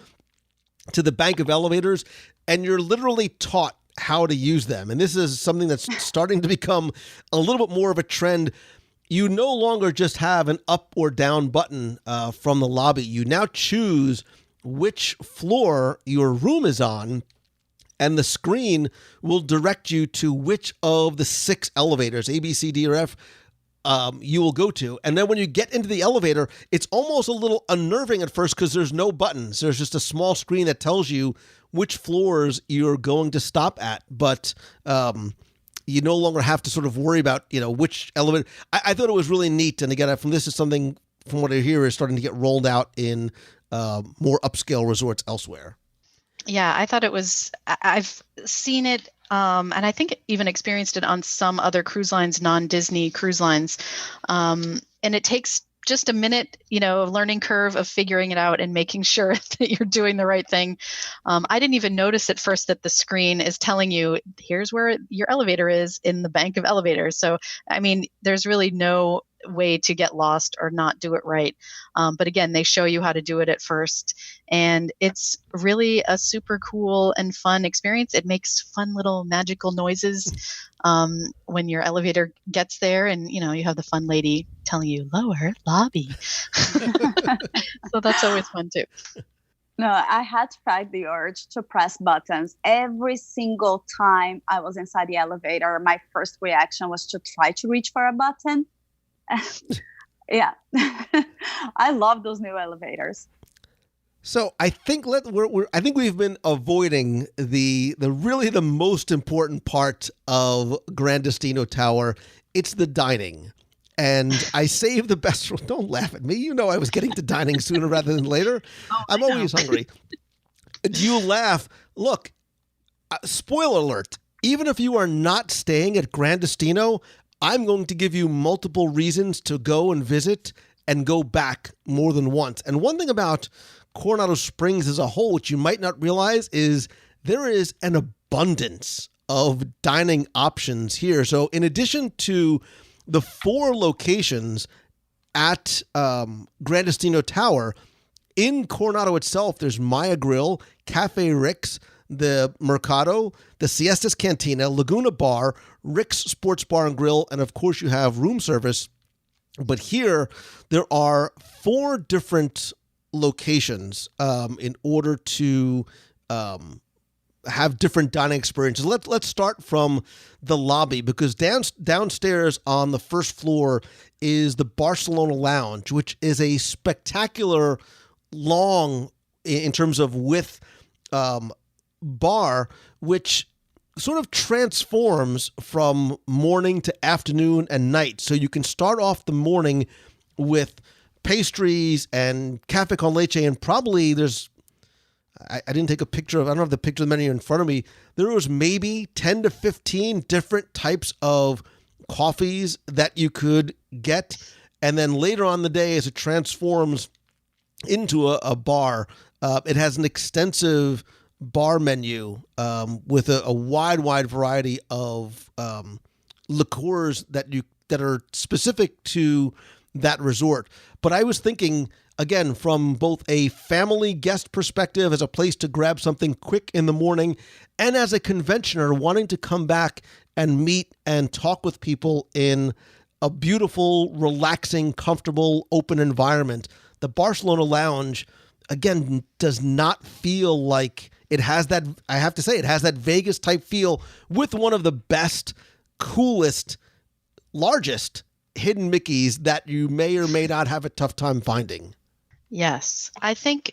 to the bank of elevators, and you're literally taught how to use them. And this is something that's starting to become a little bit more of a trend. you no longer just have an up or down button from the lobby. You now choose which floor your room is on, and the screen will direct you to which of the 6 elevators, A, B, C, D, or F, you will go to. And then when you get into the elevator, it's almost a little unnerving at first because there's no buttons. There's just a small screen that tells you which floors you're going to stop at. But you no longer have to sort of worry about, which elevator. I thought it was really neat. And again, this is something, from what I hear, is starting to get rolled out in more upscale resorts elsewhere. Yeah, I thought it was, I've seen it, and I think even experienced it on some other cruise lines, non-Disney cruise lines. And it takes just a minute, learning curve of figuring it out and making sure that you're doing the right thing. I didn't even notice at first that the screen is telling you, here's where your elevator is in the bank of elevators. So, I mean, there's really no way to get lost or not do it right. But again, they show you how to do it at first. And it's really a super cool and fun experience. It makes fun little magical noises when your elevator gets there, and you have the fun lady telling you lower lobby. So that's always fun too. No, I had to fight the urge to press buttons. Every single time I was inside the elevator, my first reaction was to try to reach for a button. Yeah. I love those new elevators. So I think I think we've been avoiding the really the most important part of Gran Destino Tower. It's the dining. And I saved the best. Don't laugh at me. I was getting to dining sooner rather than later. I'm always hungry. Do you laugh? Look, spoiler alert. Even if you are not staying at Gran Destino, I'm going to give you multiple reasons to go and visit and go back more than once. And one thing about Coronado Springs as a whole, which you might not realize, is there is an abundance of dining options here. So in addition to the 4 locations at Gran Destino Tower, in Coronado itself, there's Maya Grill, Cafe Rick's, the Mercado, the Siestas Cantina, Laguna Bar, Rick's Sports Bar and Grill, and of course you have room service. But here, there are 4 different locations in order to have different dining experiences. Let's start from the lobby, because downstairs on the first floor is the Barcelona Lounge, which is a spectacular long, in terms of width, bar, which sort of transforms from morning to afternoon and night. So you can start off the morning with pastries and cafe con leche, and probably I didn't take a picture of, I don't have the picture of the menu in front of me. There was maybe 10 to 15 different types of coffees that you could get. And then later on in the day, as it transforms into a bar, it has an extensive bar menu with a wide variety of liqueurs that are specific to that resort. But I was thinking, again, from both a family guest perspective, as a place to grab something quick in the morning, and as a conventioner wanting to come back and meet and talk with people in a beautiful, relaxing, comfortable, open environment, the Barcelona Lounge, again, does not feel like it has that, I have to say, it has that Vegas type feel with one of the best, coolest, largest hidden Mickeys that you may or may not have a tough time finding. Yes. I think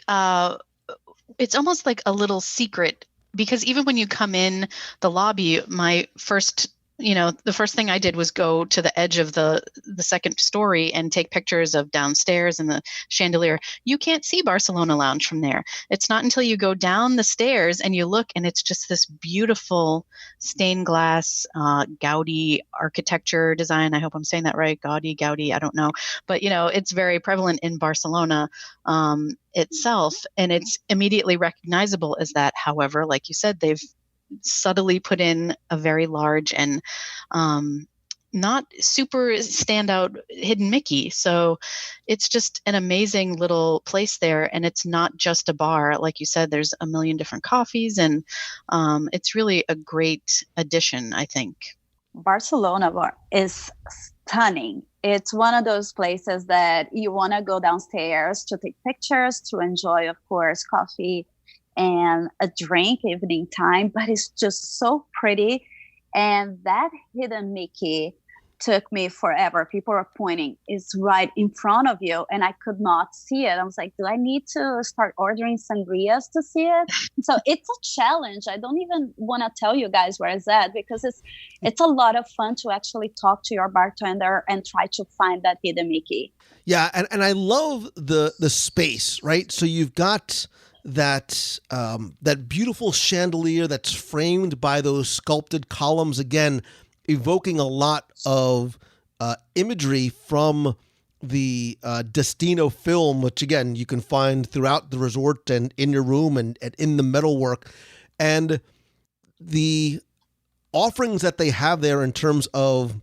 it's almost like a little secret, because even when you come in the lobby, the first thing I did was go to the edge of the second story and take pictures of downstairs and the chandelier. You can't see Barcelona Lounge from there. It's not until you go down the stairs and you look, and it's just this beautiful stained glass Gaudi architecture design. I hope I'm saying that right. Gaudi, I don't know. But, it's very prevalent in Barcelona itself, and it's immediately recognizable as that. However, like you said, they've subtly put in a very large and not super standout hidden Mickey. So it's just an amazing little place there. And it's not just a bar. Like you said, there's a million different coffees, and it's really a great addition, I think. Barcelona is stunning. It's one of those places that you want to go downstairs to take pictures, to enjoy, of course, coffee and a drink evening time, but it's just so pretty. And that hidden Mickey took me forever. People are pointing, it's right in front of you, and I could not see it. I was like, do I need to start ordering sangrias to see it? So it's a challenge. I don't even want to tell you guys where it's at, because it's a lot of fun to actually talk to your bartender and try to find that hidden Mickey. Yeah, and I love the space, right? So you've got that beautiful chandelier that's framed by those sculpted columns, again, evoking a lot of imagery from the Destino film, which again you can find throughout the resort and in your room and in the metalwork, and the offerings that they have there in terms of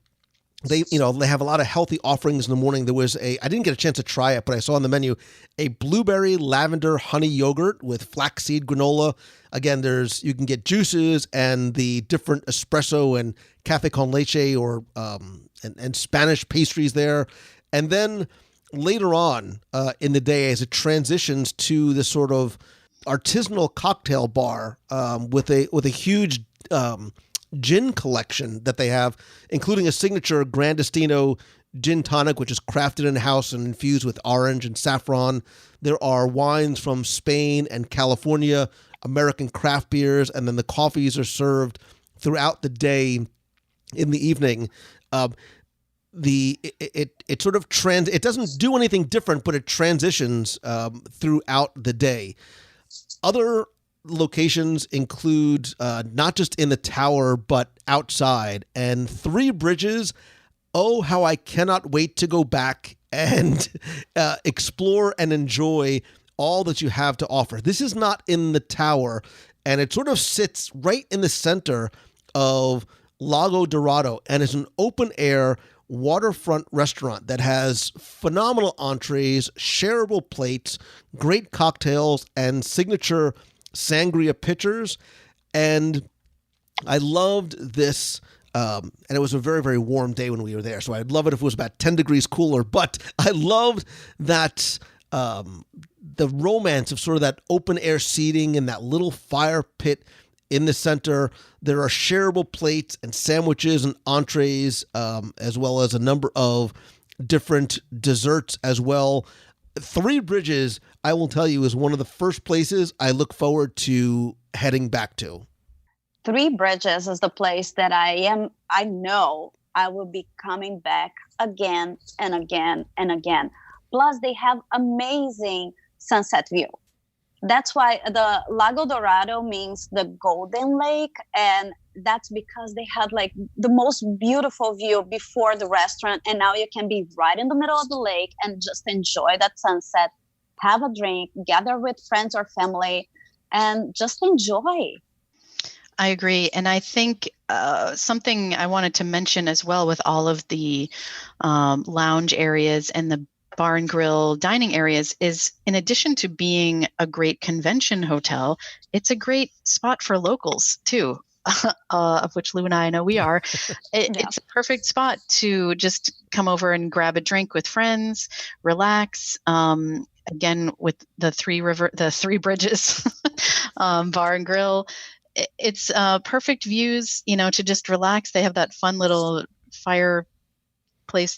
they have a lot of healthy offerings in the morning. There was I didn't get a chance to try it, but I saw on the menu a blueberry lavender honey yogurt with flaxseed granola. Again, you can get juices and the different espresso and cafe con leche or and Spanish pastries there. And then later on in the day, as it transitions to this sort of artisanal cocktail bar with a huge gin collection that they have, including a signature Gran Destino gin tonic, which is crafted in-house and infused with orange and saffron. There are wines from Spain and California, American craft beers, and then the coffees are served throughout the day in the evening. It sort of it doesn't do anything different, but it transitions throughout the day. Other locations include not just in the tower, but outside. And Three Bridges, oh, how I cannot wait to go back and explore and enjoy all that you have to offer. This is not in the tower, and it sort of sits right in the center of Lago Dorado, and is an open-air waterfront restaurant that has phenomenal entrees, shareable plates, great cocktails, and signature sangria pitchers. And I loved this, and it was a very, very warm day when we were there, so I'd love it if it was about 10 degrees cooler, but I loved that the romance of sort of that open-air seating and that little fire pit in the center. There are shareable plates and sandwiches and entrees, as well as a number of different desserts as well. Three Bridges, I will tell you, is one of the first places I look forward to heading back to. Three Bridges is the place that I know I will be coming back again and again and again. Plus, they have amazing sunset view. That's why the Lago Dorado means the Golden Lake, and that's because they had like the most beautiful view before the restaurant, and now you can be right in the middle of the lake and just enjoy that sunset, have a drink, gather with friends or family, and just enjoy. I agree. And I think something I wanted to mention as well with all of the lounge areas and the bar and grill dining areas is, in addition to being a great convention hotel, it's a great spot for locals too, of which Lou and I know we are. It's a perfect spot to just come over and grab a drink with friends, relax. Again, with the Three Bridges bar and grill, it's perfect views, to just relax. They have that fun little fireplace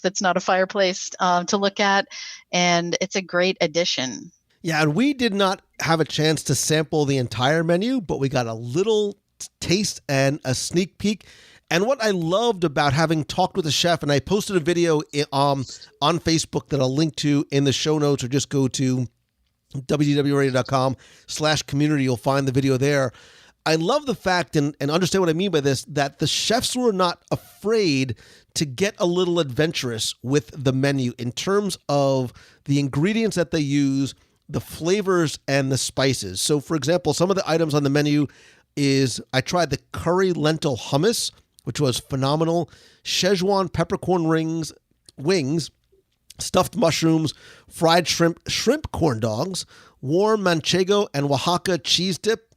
that's not a fireplace to look at, and it's a great addition. Yeah, and we did not have a chance to sample the entire menu, but we got a little taste and a sneak peek. And what I loved about having talked with the chef, and I posted a video on Facebook that I'll link to in the show notes, or just go to wdwradio.com/community. You'll find the video there. I love the fact, and understand what I mean by this, that the chefs were not afraid to get a little adventurous with the menu in terms of the ingredients that they use, the flavors, and the spices. So, for example, some of the items on the menu is, I tried the curry lentil hummus, which was phenomenal, Szechuan peppercorn wings, stuffed mushrooms, fried shrimp corn dogs, warm manchego and Oaxaca cheese dip,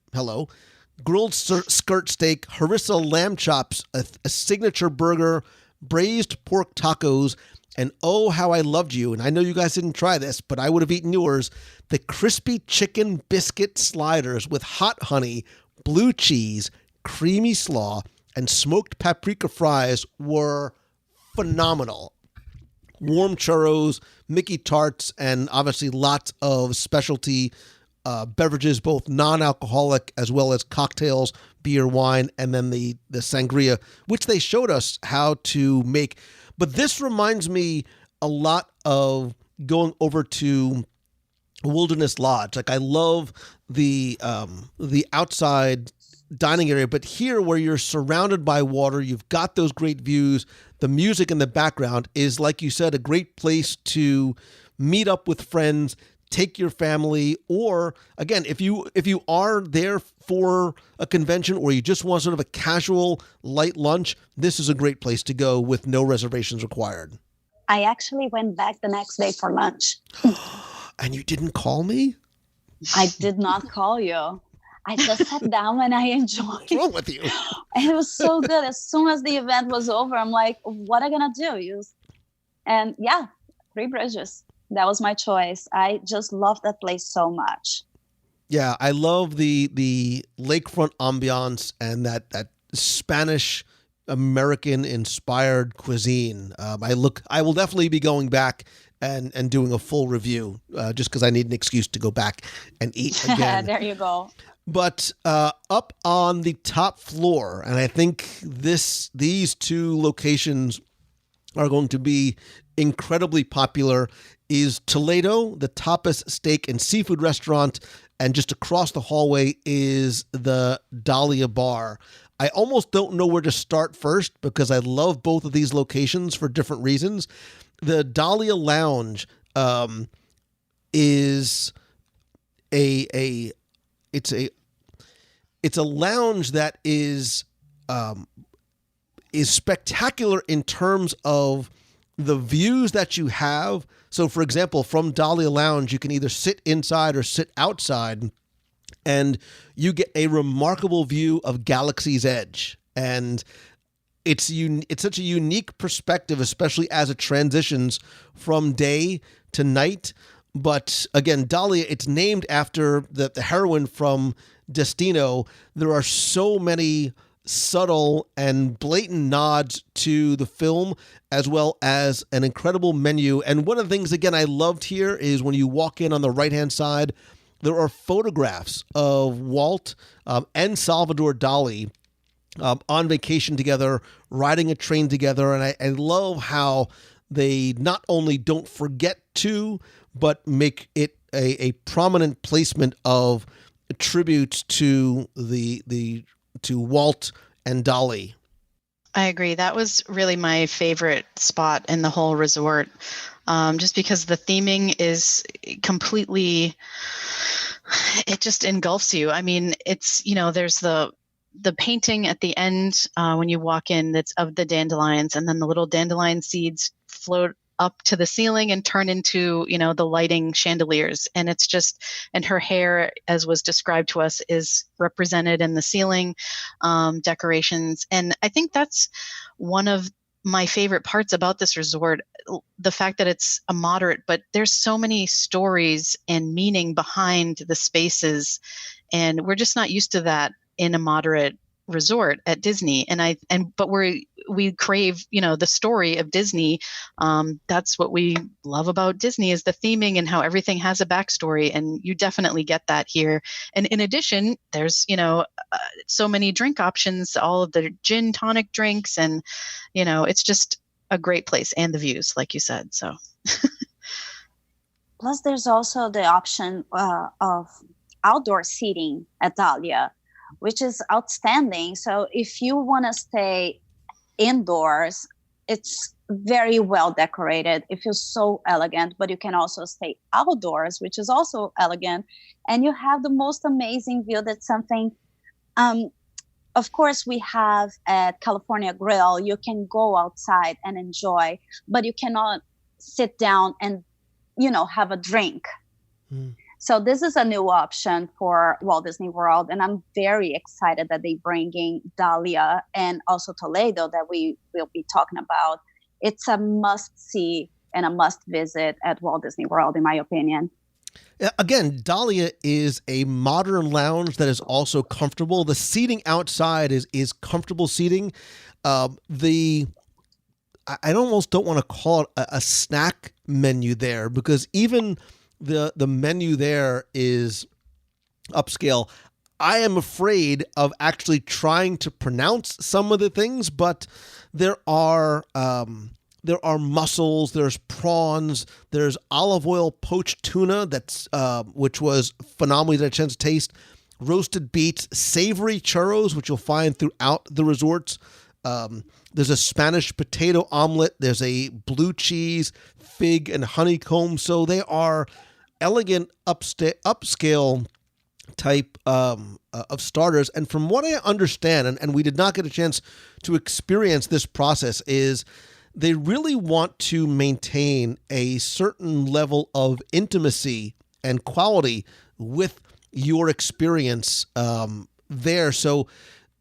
grilled skirt steak, harissa lamb chops, a signature burger, braised pork tacos, and oh, how I loved you, and I know you guys didn't try this, but I would have eaten yours, the crispy chicken biscuit sliders with hot honey, blue cheese, creamy slaw, and smoked paprika fries were phenomenal. Warm churros, Mickey tarts, and obviously lots of specialty beverages, both non-alcoholic as well as cocktails, beer, wine, and then the sangria, which they showed us how to make. But this reminds me a lot of going over to Wilderness Lodge. Like, I love the outside dining area, but here where you're surrounded by water, you've got those great views. The music in the background is, like you said, a great place to meet up with friends, take your family, or again, if you are there for a convention or you just want sort of a casual light lunch, this is a great place to go with no reservations required. I actually went back the next day for lunch. And you didn't call me? I did not call you. I just sat down and I enjoyed. What's wrong with you? And it was so good. As soon as the event was over, I'm like, what am I going to do? And yeah, Three Bridges. That was my choice. I just love that place so much. Yeah, I love the lakefront ambiance and that Spanish American inspired cuisine. I will definitely be going back and doing a full review just because I need an excuse to go back and eat again. There you go. But up on the top floor, and I think these two locations are going to be incredibly popular, is Toledo, the tapas, steak, and seafood restaurant, and just across the hallway is the Dahlia Bar. I almost don't know where to start first because I love both of these locations for different reasons. The Dahlia Lounge is it's a lounge that is spectacular in terms of the views that you have. So, for example, from Dahlia Lounge, you can either sit inside or sit outside, and you get a remarkable view of Galaxy's Edge. And it's such a unique perspective, especially as it transitions from day to night. But again, Dahlia, it's named after the heroine from Destino. There are so many subtle and blatant nods to the film, as well as an incredible menu. And one of the things, again, I loved here is when you walk in on the right-hand side, there are photographs of Walt and Salvador Dali on vacation together, riding a train together. And I love how they not only don't forget to, but make it a prominent placement of tributes to to Walt and Dali. I agree. That was really my favorite spot in the whole resort, just because the theming is completely, it just engulfs you. I mean, it's, there's the painting at the end when you walk in that's of the dandelions, and then the little dandelion seeds float up to the ceiling and turn into, the lighting chandeliers. And it's just, and her hair, as was described to us, is represented in the ceiling decorations. And I think that's one of my favorite parts about this resort, the fact that it's a moderate, but there's so many stories and meaning behind the spaces. And we're just not used to that in a moderate resort at Disney. But we crave, the story of Disney. That's what we love about Disney, is the theming and how everything has a backstory. And you definitely get that here. And in addition, there's, so many drink options, all of the gin tonic drinks, and, it's just a great place, and the views, like you said. So. Plus, there's also the option of outdoor seating at Dahlia, which is outstanding. So if you want to stay indoors, it's very well decorated. It feels so elegant, but you can also stay outdoors, which is also elegant. And you have the most amazing view. That's something, of course, we have at California Grill. You can go outside and enjoy, but you cannot sit down and, have a drink. So this is a new option for Walt Disney World, and I'm very excited that they're bringing Dahlia and also Toledo that we will be talking about. It's a must-see and a must-visit at Walt Disney World, in my opinion. Again, Dahlia is a modern lounge that is also comfortable. The seating outside is comfortable seating. I almost don't want to call it a snack menu there, because even the menu there is upscale. I am afraid of actually trying to pronounce some of the things, but there are mussels, there's prawns, there's olive oil poached tuna that's which was phenomenally that I had a chance to taste, roasted beets, savory churros, which you'll find throughout the resorts. There's a Spanish potato omelet. There's a blue cheese, fig, and honeycomb. So they are elegant upscale type of starters. And from what I understand, and we did not get a chance to experience this process, is they really want to maintain a certain level of intimacy and quality with your experience there. So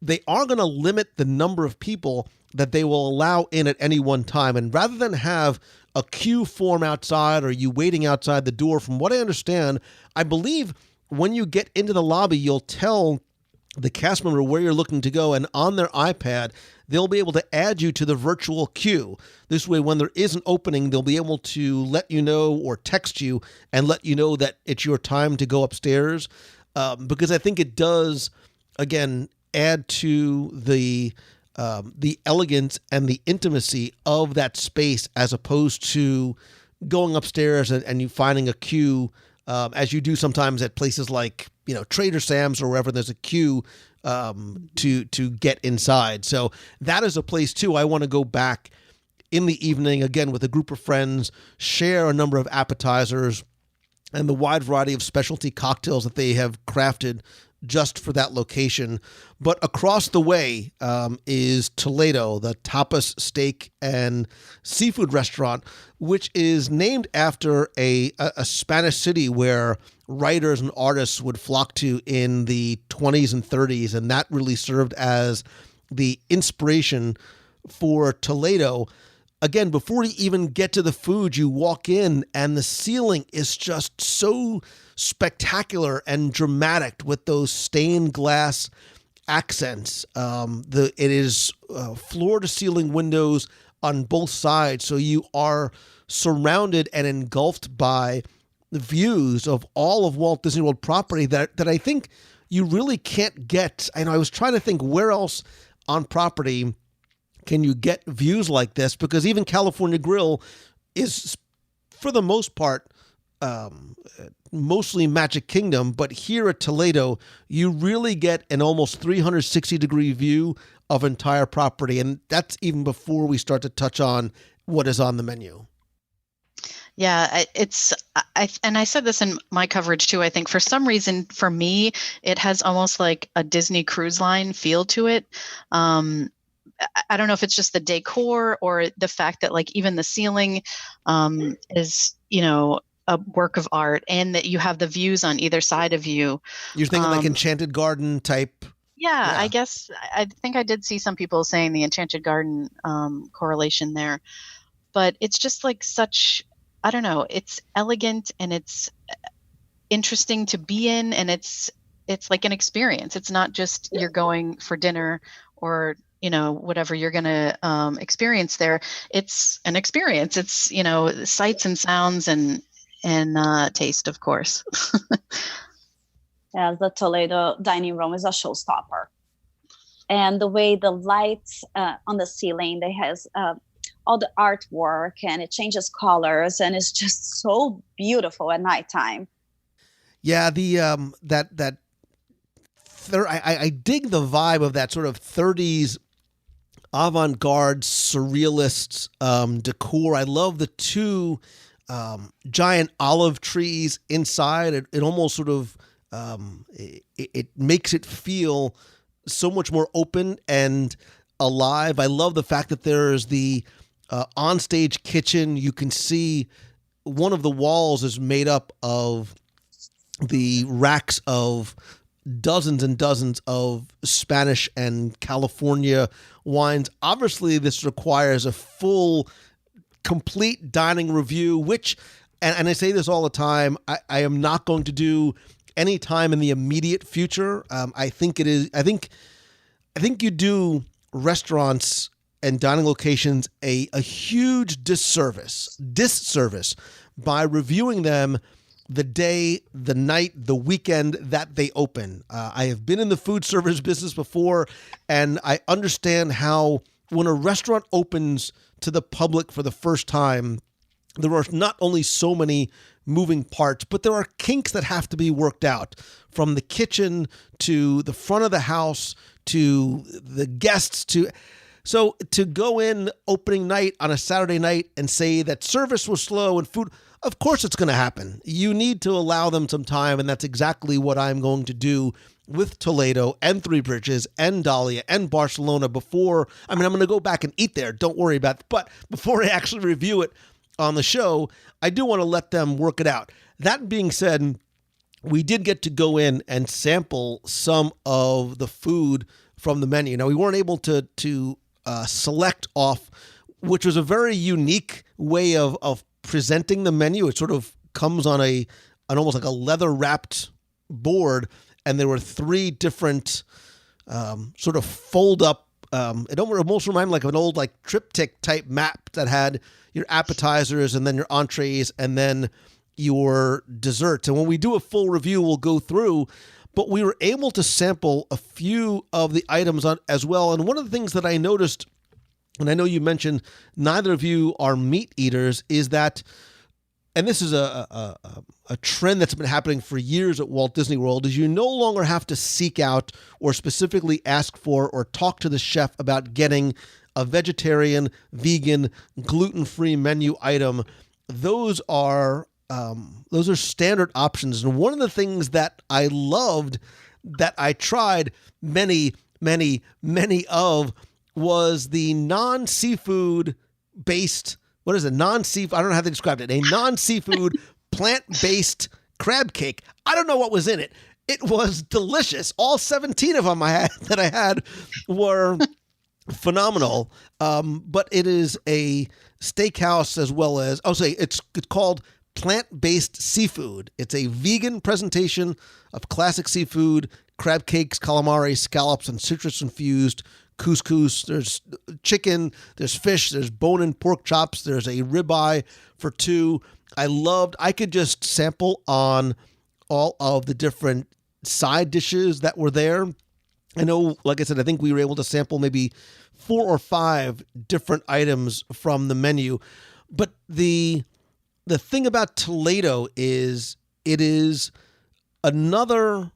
they are going to limit the number of people that they will allow in at any one time. And rather than have a queue form outside or you waiting outside the door, from what I understand, I believe when you get into the lobby, you'll tell the cast member where you're looking to go, and on their iPad, they'll be able to add you to the virtual queue. This way, when there is an opening, they'll be able to let you know or text you and let you know that it's your time to go upstairs. Because I think it does, again, add to the elegance and the intimacy of that space, as opposed to going upstairs and you finding a queue, as you do sometimes at places like, Trader Sam's or wherever there's a queue to get inside. So that is a place too. I want to go back in the evening, again, with a group of friends, share a number of appetizers and the wide variety of specialty cocktails that they have crafted just for that location. But across the way is Toledo, the tapas, steak, and seafood restaurant, which is named after a Spanish city where writers and artists would flock to in the 20s and 30s, and that really served as the inspiration for Toledo. Again, before you even get to the food, you walk in and the ceiling is just so spectacular and dramatic with those stained glass accents. It is floor to ceiling windows on both sides, so you are surrounded and engulfed by the views of all of Walt Disney World property that I think you really can't get. I know I was trying to think where else on property can you get views like this, because even California Grill is, for the most part, mostly Magic Kingdom, but here at Toledo, you really get an almost 360-degree view of entire property, and that's even before we start to touch on what is on the menu. Yeah, and I said this in my coverage too. I think for some reason, for me, it has almost like a Disney Cruise Line feel to it. I don't know if it's just the decor or the fact that like even the ceiling is, a work of art, and that you have the views on either side of you. You're thinking like Enchanted Garden type. Yeah, I guess I think I did see some people saying the Enchanted Garden correlation there, but it's just like such, I don't know, it's elegant and it's interesting to be in, and it's like an experience. It's not just you're going for dinner or whatever you're going to experience there. It's an experience. It's, sights and sounds and taste, of course. Yeah, the Toledo dining room is a showstopper. And the way the lights on the ceiling, they has all the artwork, and it changes colors, and it's just so beautiful at nighttime. Yeah, the I dig the vibe of that sort of 30s avant-garde surrealist decor. I love the two giant olive trees inside. It almost sort of it makes it feel so much more open and alive. I love the fact that there's the onstage kitchen. You can see one of the walls is made up of the racks of dozens and dozens of Spanish and California wines. Obviously, this requires a full, complete dining review, which, and I say this all the time, I am not going to do any time in the immediate future. I think you do restaurants and dining locations a huge disservice by reviewing them the day, the night, the weekend that they open. I have been in the food service business before, and I understand how when a restaurant opens to the public for the first time, there are not only so many moving parts, but there are kinks that have to be worked out, from the kitchen to the front of the house to the guests So to go in opening night on a Saturday night and say that service was slow and food, of course it's going to happen. You need to allow them some time, and that's exactly what I'm going to do with Toledo and Three Bridges and Dahlia and Barcelona I'm going to go back and eat there. Don't worry about it. But before I actually review it on the show, I do want to let them work it out. That being said, we did get to go in and sample some of the food from the menu. Now, we weren't able to select off, which was a very unique way of presenting the menu. It sort of comes on an almost like a leather wrapped board, and there were three different sort of fold up. It almost reminded me like of an old like triptych type map that had your appetizers and then your entrees and then your desserts. And when we do a full review, we'll go through. But we were able to sample a few of the items as well. And one of the things that I noticed, and I know you mentioned neither of you are meat eaters, is that, and this is a trend that's been happening for years at Walt Disney World, is you no longer have to seek out or specifically ask for or talk to the chef about getting a vegetarian, vegan, gluten-free menu item. Those are standard options. And one of the things that I loved that I tried many of was the non-seafood based, I don't know how they described it, a non-seafood plant-based crab cake. I don't know what was in it. It was delicious. All 17 of them that I had were phenomenal. But it is a steakhouse as well as, it's called Plant-Based Seafood. It's a vegan presentation of classic seafood, crab cakes, calamari, scallops, and citrus-infused couscous. There's chicken, there's fish, there's bone-in pork chops, there's a ribeye for two. I could just sample on all of the different side dishes that were there. I know, like I said, I think we were able to sample maybe 4 or 5 different items from the menu. But the thing about Toledo is it is another,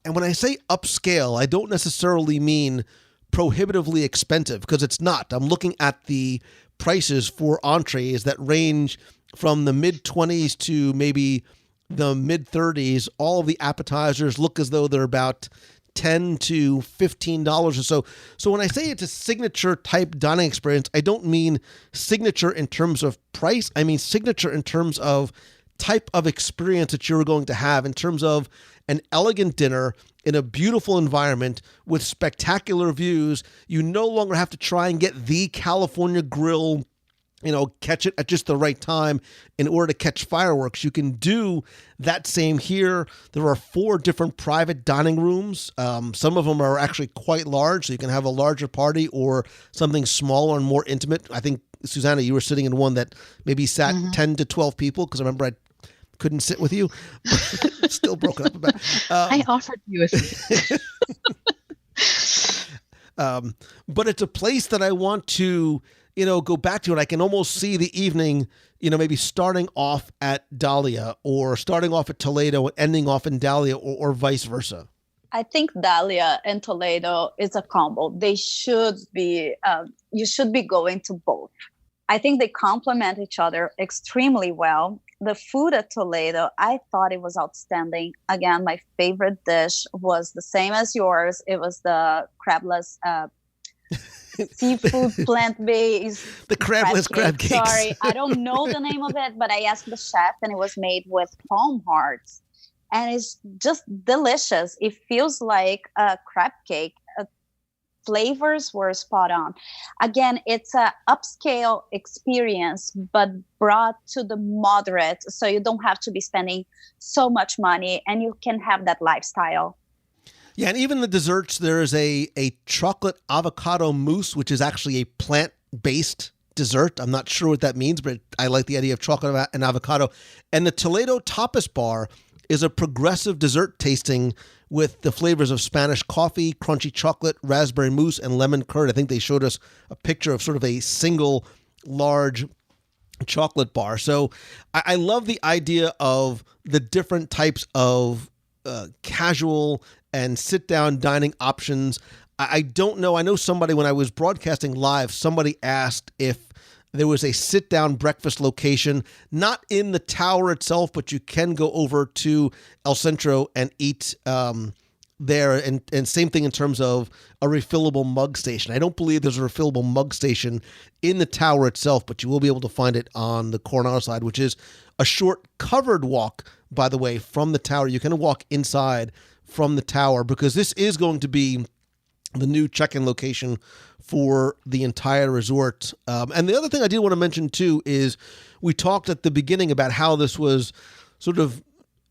and when I say upscale, I don't necessarily mean prohibitively expensive, because it's not. I'm looking at the prices for entrees that range from the mid-20s to maybe the mid-30s. All of the appetizers look as though they're about $10 to $15 or so. So when I say it's a signature type dining experience, I don't mean signature in terms of price. I mean signature in terms of type of experience that you're going to have, in terms of an elegant dinner in a beautiful environment with spectacular views. You no longer have to try and get the California grill, catch it at just the right time in order to catch fireworks. You can do that same here. There are 4 different private dining rooms. Some of them are actually quite large, so you can have a larger party or something smaller and more intimate. I think, Susanna, you were sitting in one that maybe sat 10 to 12 people, because I remember I couldn't sit with you. Still broken up about. I offered you a seat. But it's a place that I want to, go back to, and I can almost see the evening, maybe starting off at Dahlia or starting off at Toledo and ending off in Dahlia, or vice versa. I think Dahlia and Toledo is a combo. They should be, you should be going to both. I think they complement each other extremely well. The food at Toledo, I thought it was outstanding. Again, my favorite dish was the same as yours. It was the crabless seafood plant-based. The crabless crab cakes. Sorry, I don't know the name of it, but I asked the chef, and it was made with palm hearts, and it's just delicious. It feels like a crab cake. Flavors were spot on. Again, it's a upscale experience, but brought to the moderate, so you don't have to be spending so much money, and you can have that lifestyle. Yeah, and even the desserts, there is a chocolate avocado mousse, which is actually a plant-based dessert. I'm not sure what that means, but I like the idea of chocolate and avocado. And the Toledo Tapas Bar is a progressive dessert tasting with the flavors of Spanish coffee, crunchy chocolate, raspberry mousse, and lemon curd. I think they showed us a picture of sort of a single large chocolate bar. So I love the idea of the different types of casual and sit-down dining options. I don't know. I know somebody, when I was broadcasting live, somebody asked if there was a sit-down breakfast location, not in the tower itself, but you can go over to El Centro and eat there. And same thing in terms of a refillable mug station. I don't believe there's a refillable mug station in the tower itself, but you will be able to find it on the Coronado side, which is a short covered walk, by the way, from the tower. You can walk inside from the tower, because this is going to be the new check-in location for the entire resort. And the other thing I did want to mention too is we talked at the beginning about how this was sort of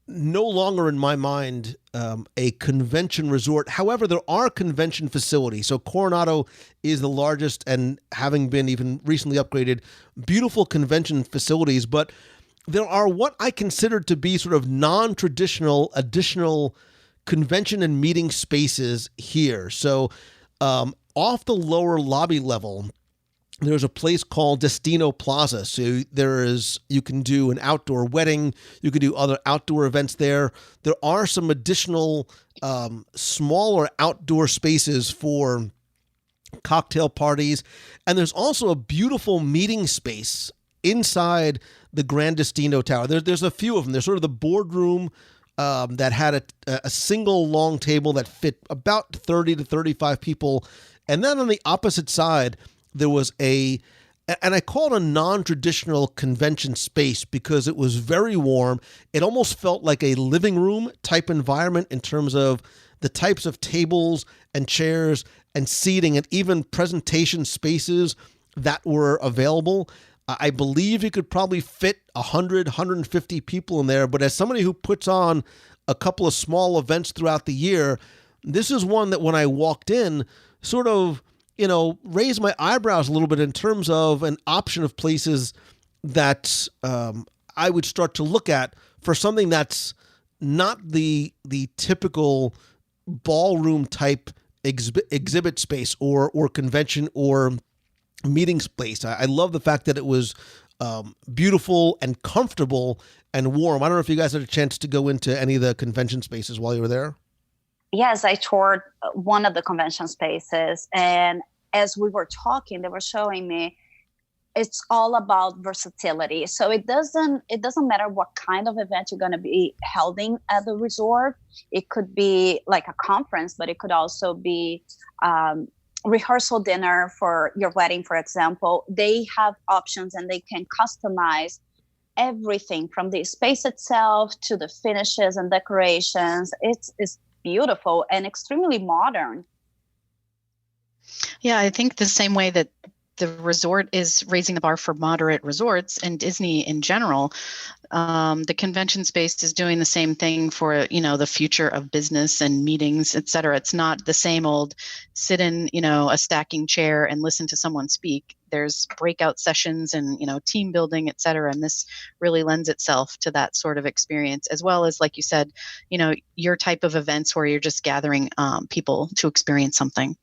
no longer in my mind a convention resort. However, there are convention facilities. So Coronado is the largest, and having been even recently upgraded, beautiful convention facilities. But there are what I consider to be sort of non-traditional additional convention and meeting spaces here. So off the lower lobby level, there's a place called Destino Plaza. So you can do an outdoor wedding. You can do other outdoor events there. There are some additional smaller outdoor spaces for cocktail parties. And there's also a beautiful meeting space inside the Gran Destino Tower. There's a few of them. There's sort of the boardroom that had a single long table that fit about 30 to 35 people. And then on the opposite side, there was and I call it a non-traditional convention space because it was very warm. It almost felt like a living room type environment in terms of the types of tables and chairs and seating and even presentation spaces that were available. I believe you could probably fit 100, 150 people in there. But as somebody who puts on a couple of small events throughout the year, this is one that when I walked in sort of, raised my eyebrows a little bit in terms of an option of places that I would start to look at for something that's not the typical ballroom type exhibit space or convention or meeting space. I love the fact that it was beautiful and comfortable and warm. I don't know if you guys had a chance to go into any of the convention spaces while you were there. Yes, I toured one of the convention spaces, and as we were talking, they were showing me it's all about versatility. So it doesn't matter what kind of event you're going to be holding at the resort. It could be like a conference, but it could also be rehearsal dinner for your wedding, for example. They have options, and they can customize everything from the space itself to the finishes and decorations. It's beautiful and extremely modern. Yeah, I think the same way that the resort is raising the bar for moderate resorts and Disney in general, the convention space is doing the same thing for, the future of business and meetings, et cetera. It's not the same old sit in, a stacking chair and listen to someone speak. There's breakout sessions and, team building, et cetera. And this really lends itself to that sort of experience, as well as, like you said, your type of events where you're just gathering people to experience something.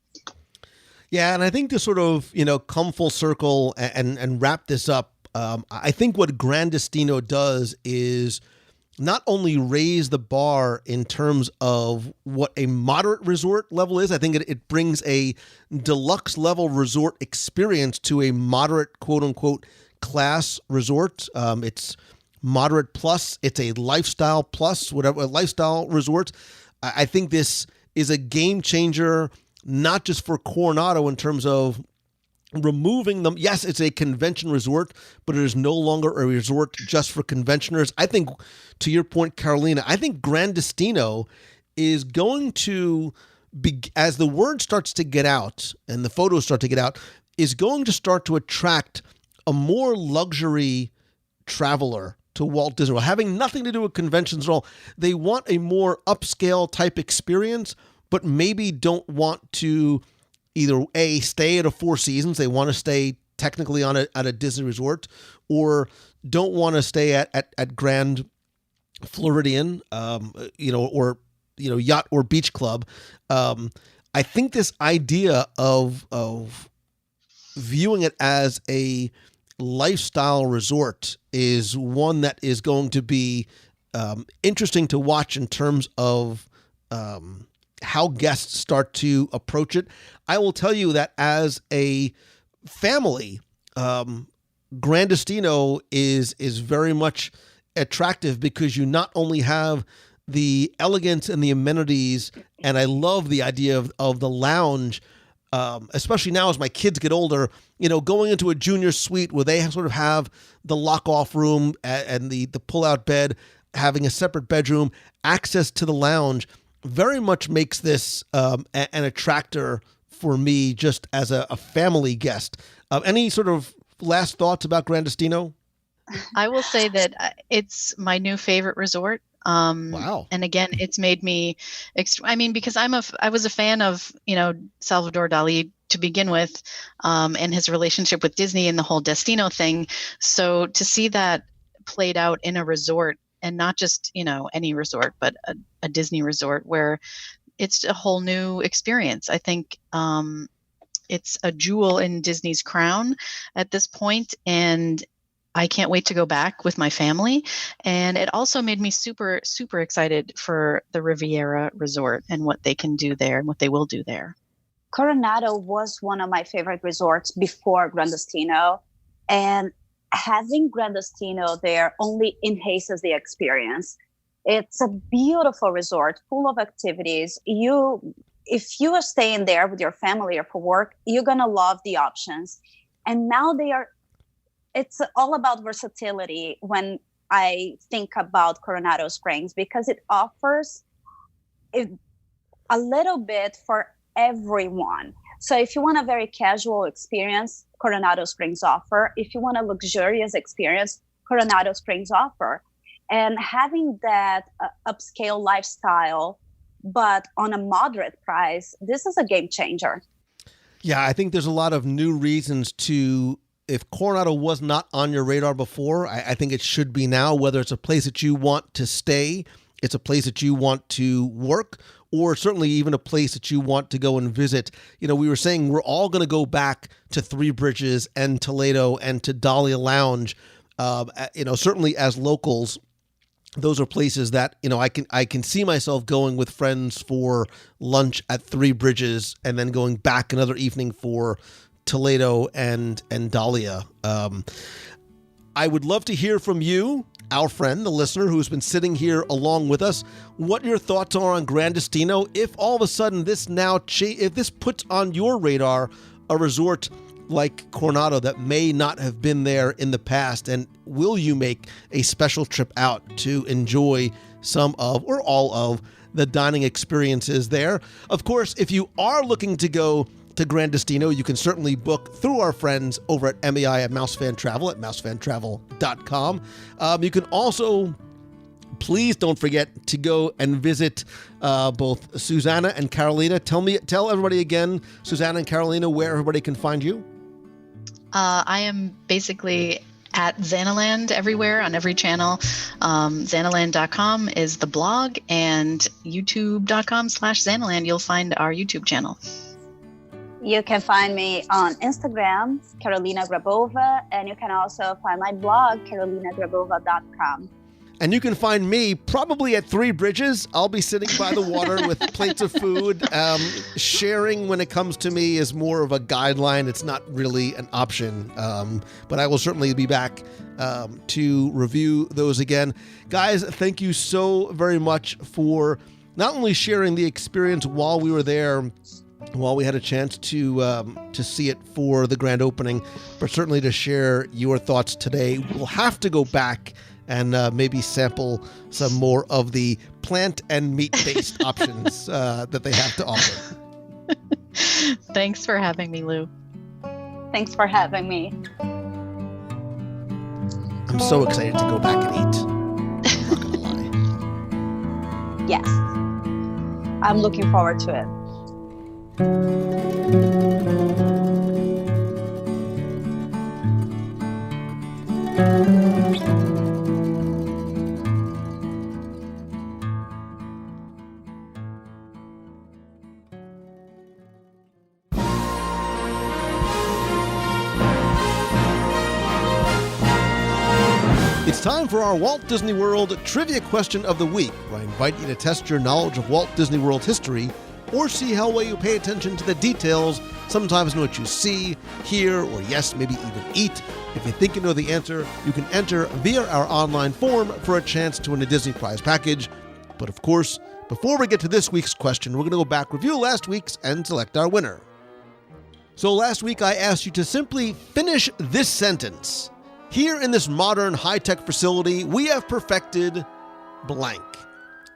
Yeah, and I think to sort of, come full circle and wrap this up, I think what Gran Destino does is not only raise the bar in terms of what a moderate resort level is. I think it brings a deluxe level resort experience to a moderate, quote unquote, class resort. It's moderate plus, it's a lifestyle plus, whatever, a lifestyle resort. I think this is a game changer, not just for Coronado in terms of removing them. Yes, it's a convention resort, but it is no longer a resort just for conventioners. I think, to your point, Carolina, I think Gran Destino is going to be, as the word starts to get out and the photos start to get out, is going to start to attract a more luxury traveler to Walt Disney World, having nothing to do with conventions at all. They want a more upscale type experience, but maybe don't want to either A, stay at a Four Seasons, they want to stay technically at a Disney resort, or don't want to stay at Grand Floridian, or yacht or beach club. I think this idea of viewing it as a lifestyle resort is one that is going to be interesting to watch in terms of how guests start to approach it. I will tell you that as a family, Gran Destino is very much attractive because you not only have the elegance and the amenities, and I love the idea of the lounge, especially now as my kids get older, going into a junior suite where they sort of have the lock-off room and the pull-out bed, having a separate bedroom, access to the lounge, very much makes this an attractor for me just as a family guest. Any sort of last thoughts about Gran Destino? I will say that it's my new favorite resort. Wow. And again, it's made me, because I was a fan of, Salvador Dali to begin with, and his relationship with Disney and the whole Destino thing. So to see that played out in a resort, and not just, any resort, but a Disney resort where it's a whole new experience. I think it's a jewel in Disney's crown at this point, and I can't wait to go back with my family. And it also made me super, super excited for the Riviera Resort and what they can do there and what they will do there. Coronado was one of my favorite resorts before Gran Destino, and having Gran Destino there only enhances the experience. It's a beautiful resort full of activities. If you are staying there with your family or for work, you're going to love the options. And now it's all about versatility when I think about Coronado Springs, because it offers a little bit for everyone. So if you want a very casual experience, Coronado Springs offer. If you want a luxurious experience, Coronado Springs offer. And having that upscale lifestyle, but on a moderate price, this is a game changer. Yeah, I think there's a lot of new reasons to, if Coronado was not on your radar before, I think it should be now, whether it's a place that you want to stay, it's a place that you want to work, or certainly even a place that you want to go and visit. We were saying we're all going to go back to Three Bridges and Toledo and to Dahlia Lounge. Certainly as locals, those are places that, I can see myself going with friends for lunch at Three Bridges and then going back another evening for Toledo and Dahlia. I would love to hear from you, our friend, the listener who's been sitting here along with us, what your thoughts are on Gran Destino. If all of a sudden if this puts on your radar a resort like Coronado that may not have been there in the past, and will you make a special trip out to enjoy some of or all of the dining experiences there? Of course, if you are looking to go to Gran Destino, you can certainly book through our friends over at MEI at Mousefan Travel at mousefantravel.com. You can also, please don't forget to go and visit both Susanna and Carolina. Tell everybody again, Susanna and Carolina, where everybody can find you. I am basically at Xanaland everywhere on every channel. Xanaland.com is the blog, and youtube.com/Xanaland. You'll find our YouTube channel. You can find me on Instagram, Carolina Grabova, and you can also find my blog, carolinagrabova.com. And you can find me probably at Three Bridges. I'll be sitting by the water with plates of food. Sharing when it comes to me is more of a guideline. It's not really an option. But I will certainly be back to review those again. Guys, thank you so very much for not only sharing the experience while we were there while we had a chance to see it for the grand opening, but certainly to share your thoughts today. We'll have to go back and maybe sample some more of the plant and meat-based options that they have to offer. Thanks for having me, Lou. Thanks for having me. I'm so excited to go back and eat. I'm not gonna lie. Yes. I'm looking forward to it. It's time for our Walt Disney World Trivia Question of the Week, where I invite you to test your knowledge of Walt Disney World history or see how well you pay attention to the details, sometimes know what you see, hear, or yes, maybe even eat. If you think you know the answer, you can enter via our online form for a chance to win a Disney prize package. But of course, before we get to this week's question, we're going to go back, review last week's, and select our winner. So last week I asked you to simply finish this sentence. Here in this modern high-tech facility, we have perfected blank.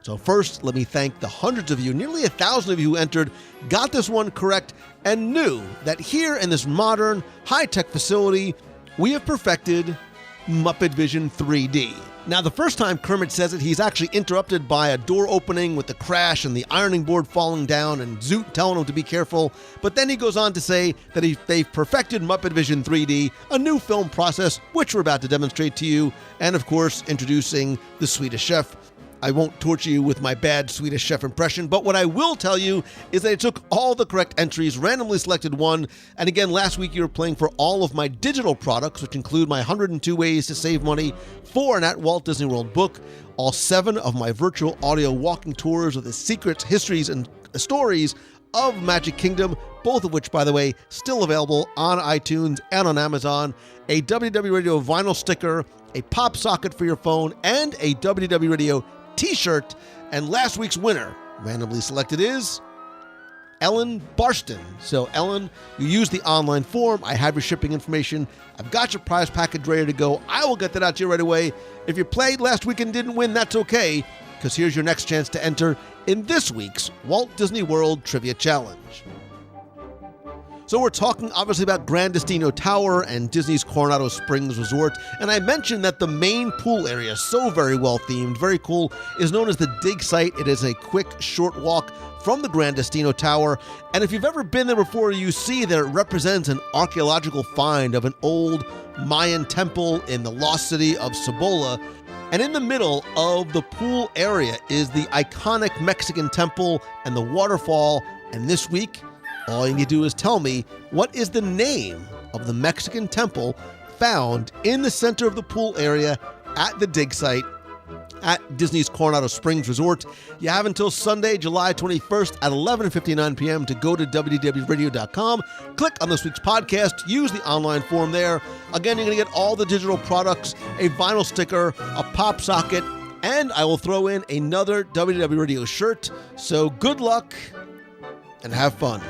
So first, let me thank the hundreds of you, nearly 1,000 of you who entered, got this one correct, and knew that here in this modern high-tech facility, we have perfected Muppet Vision 3D. Now, the first time Kermit says it, he's actually interrupted by a door opening with the crash and the ironing board falling down and Zoot telling him to be careful. But then he goes on to say that they've perfected Muppet Vision 3D, a new film process, which we're about to demonstrate to you, and of course, introducing the Swedish Chef. I won't torture you with my bad Swedish Chef impression, but what I will tell you is that I took all the correct entries, randomly selected one, and again, last week you were playing for all of my digital products, which include my 102 Ways to Save Money for an at Walt Disney World book, all 7 of my virtual audio walking tours of the secrets, histories, and stories of Magic Kingdom, both of which, by the way, still available on iTunes and on Amazon, a WDW Radio vinyl sticker, a pop socket for your phone, and a WDW Radio t-shirt. And last week's winner, randomly selected, is Ellen Barston. So Ellen, you used the online form. I have your shipping information. I've got your prize package ready to go. I will get that out to you right away. If you played last week and didn't win, that's okay, because here's your next chance to enter in this week's Walt Disney World Trivia Challenge. So we're talking obviously about Gran Destino Tower and Disney's Coronado Springs Resort, and I mentioned that the main pool area, so very well themed, very cool, is known as the Dig Site. It is a quick, short walk from the Gran Destino Tower, and if you've ever been there before, you see that it represents an archaeological find of an old Mayan temple in the lost city of Cibola. And in the middle of the pool area is the iconic Mexican temple and the waterfall, and this week, all you need to do is tell me what is the name of the Mexican temple found in the center of the pool area at the dig site at Disney's Coronado Springs Resort. You have until Sunday, July 21st at 11:59 p.m. to go to WDWRadio.com, click on this week's podcast, use the online form there. Again, you're going to get all the digital products, a vinyl sticker, a pop socket, and I will throw in another WDW Radio shirt. So good luck and have fun.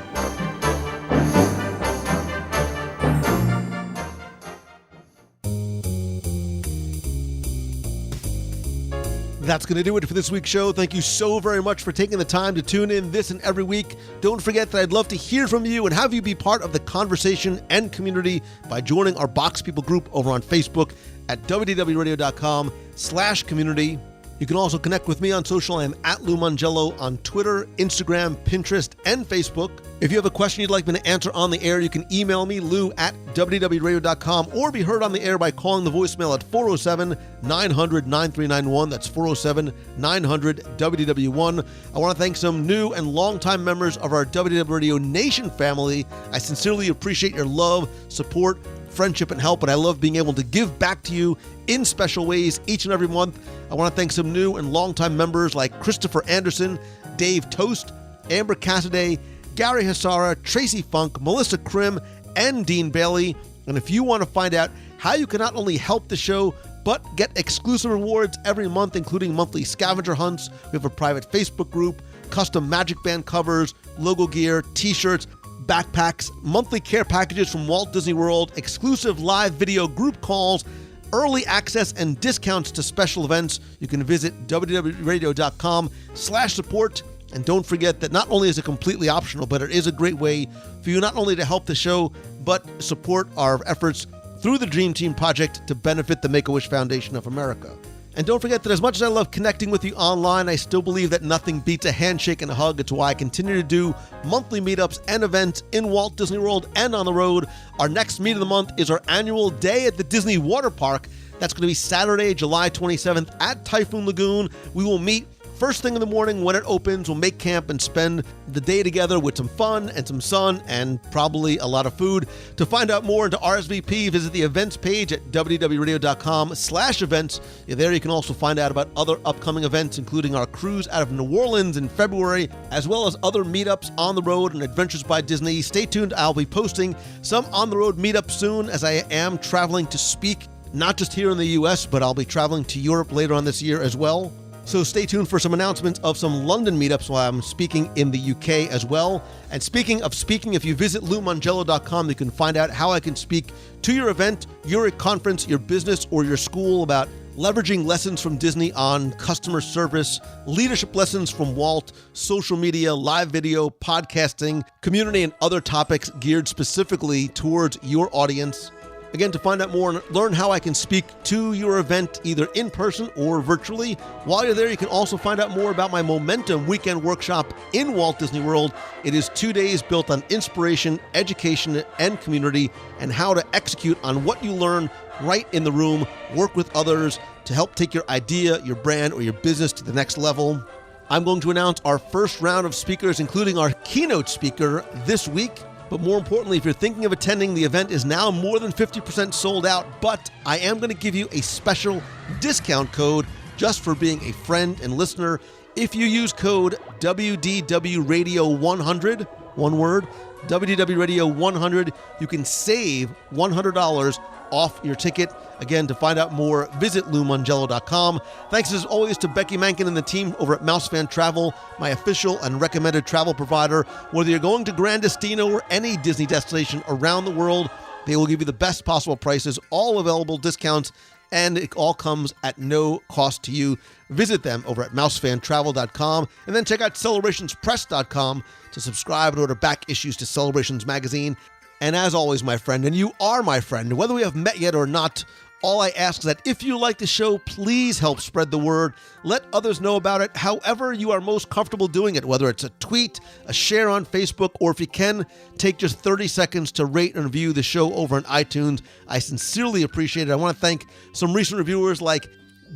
That's going to do it for this week's show. Thank you so very much for taking the time to tune in this and every week. Don't forget that I'd love to hear from you and have you be part of the conversation and community by joining our Box People group over on Facebook at wdwradio.com/community. You can also connect with me on social. I am at Lou Mongello on Twitter, Instagram, Pinterest, and Facebook. If you have a question you'd like me to answer on the air, you can email me, lou@wdwradio.com, or be heard on the air by calling the voicemail at 407-900-9391. That's 407-900-WDW1. I want to thank some new and longtime members of our WDW Radio Nation family. I sincerely appreciate your love, support, friendship, and help, and I love being able to give back to you in special ways each and every month. I want to thank some new and longtime members like Christopher Anderson, Dave Toast, Amber Cassidy, Gary Hassara, Tracy Funk, Melissa Krim, and Dean Bailey. And if you want to find out how you can not only help the show, but get exclusive rewards every month, including monthly scavenger hunts, we have a private Facebook group, custom Magic Band covers, logo gear, t-shirts, backpacks, monthly care packages from Walt Disney World, exclusive live video group calls, early access and discounts to special events. You can visit www.radio.com/support. And don't forget that not only is it completely optional, but it is a great way for you not only to help the show, but support our efforts through the Dream Team Project to benefit the Make-A-Wish Foundation of America. And don't forget that as much as I love connecting with you online, I still believe that nothing beats a handshake and a hug. It's why I continue to do monthly meetups and events in Walt Disney World and on the road. Our next meet of the month is our annual Day at the Disney Water Park. That's going to be Saturday, July 27th at Typhoon Lagoon. We will meet first thing in the morning when it opens. We'll make camp and spend the day together with some fun and some sun and probably a lot of food. To find out more and to RSVP, visit the events page at www.radio.com/events. There you can also find out about other upcoming events, including our cruise out of New Orleans in February, as well as other meetups on the road and Adventures by Disney. Stay tuned. I'll be posting some on-the-road meetups soon, as I am traveling to speak, not just here in the U.S., but I'll be traveling to Europe later on this year as well. So stay tuned for some announcements of some London meetups while I'm speaking in the UK as well. And speaking of speaking, if you visit LouMongello.com, you can find out how I can speak to your event, your conference, your business, or your school about leveraging lessons from Disney on customer service, leadership lessons from Walt, social media, live video, podcasting, community, and other topics geared specifically towards your audience. Again, to find out more and learn how I can speak to your event, either in person or virtually. While you're there, you can also find out more about my Momentum Weekend Workshop in Walt Disney World. It is 2 days built on inspiration, education, and community, and how to execute on what you learn right in the room, work with others to help take your idea, your brand, or your business to the next level. I'm going to announce our first round of speakers, including our keynote speaker this week. But more importantly, if you're thinking of attending, the event is now more than 50% sold out, but I am going to give you a special discount code just for being a friend and listener. If you use code WDW Radio 100, one word, WDW Radio 100, you can save $100 off your ticket. Again, to find out more, visit LouMongello.com. Thanks as always to Becky Mankin and the team over at Mousefan Travel, my official and recommended travel provider. Whether you're going to Gran Destino or any Disney destination around the world, they will give you the best possible prices, all available discounts, and it all comes at no cost to you. Visit them over at mousefantravel.com, and then check out celebrationspress.com to subscribe and order back issues to Celebrations magazine. And as always, my friend, and you are my friend, whether we have met yet or not, all I ask is that if you like the show, please help spread the word. Let others know about it however you are most comfortable doing it, whether it's a tweet, a share on Facebook, or if you can, take just 30 seconds to rate and review the show over on iTunes. I sincerely appreciate it. I want to thank some recent reviewers like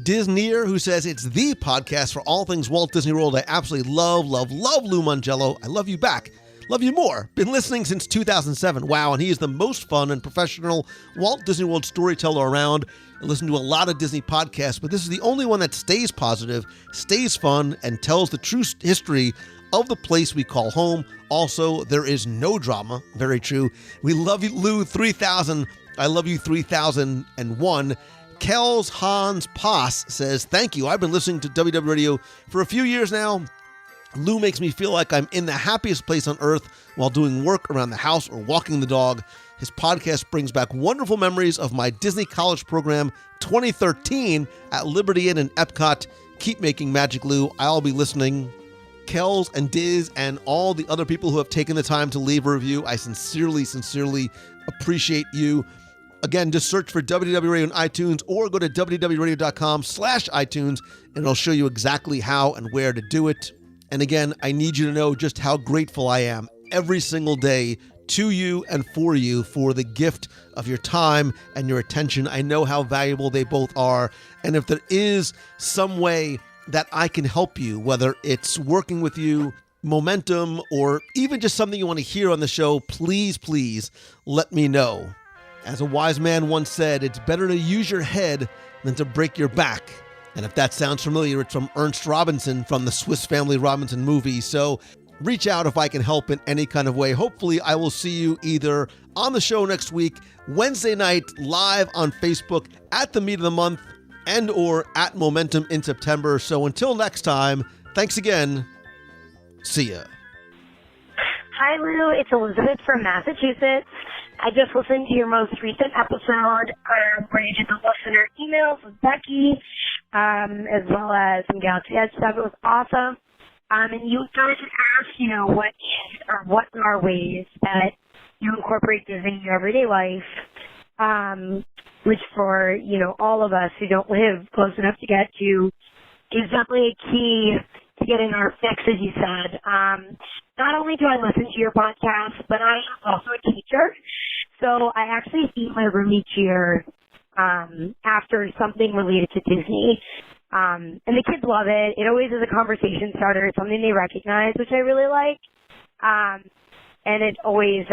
Disneyer, who says it's the podcast for all things Walt Disney World. I absolutely love Lou Mongello. I love you back. Love you more. Been listening since 2007. Wow, and he is the most fun and professional Walt Disney World storyteller around. I listen to a lot of Disney podcasts, but this is the only one that stays positive, stays fun, and tells the true history of the place we call home. Also, there is no drama. Very true. We love you, Lou 3000. I love you 3001. Kels Hans Pass says, thank you. I've been listening to WDW Radio for a few years now. Lou makes me feel like I'm in the happiest place on earth while doing work around the house or walking the dog. His podcast brings back wonderful memories of my Disney College Program 2013 at Liberty Inn and Epcot. Keep making magic, Lou. I'll be listening. Kels and Diz and all the other people who have taken the time to leave a review, I sincerely appreciate you. Again, just search for WDW Radio on iTunes or go to www.radio.com/iTunes and it'll show you exactly how and where to do it. And again, I need you to know just how grateful I am every single day to you and for you for the gift of your time and your attention. I know how valuable they both are. And if there is some way that I can help you, whether it's working with you, momentum, or even just something you want to hear on the show, please let me know. As a wise man once said, it's better to use your head than to break your back. And if that sounds familiar, it's from Ernest Robinson from the Swiss Family Robinson movie. So reach out if I can help in any kind of way. Hopefully, I will see you either on the show next week, Wednesday night, live on Facebook at the Meet of the Month, and or at Momentum in September. So until next time, thanks again. See ya. Hi, Lou. It's Elizabeth from Massachusetts. I just listened to your most recent episode where you did the listener emails with Becky, as well as some Galaxy Edge stuff. It was awesome. And you guys just asked, what are ways that you incorporate Disney in your everyday life, which for, all of us who don't live close enough to get to is definitely a key to getting our fix, as you said. Not only do I listen to your podcast, but I am also a teacher. So I actually feed my room each year after something related to Disney. And the kids love it. It always is a conversation starter. It's something they recognize, which I really like. And it always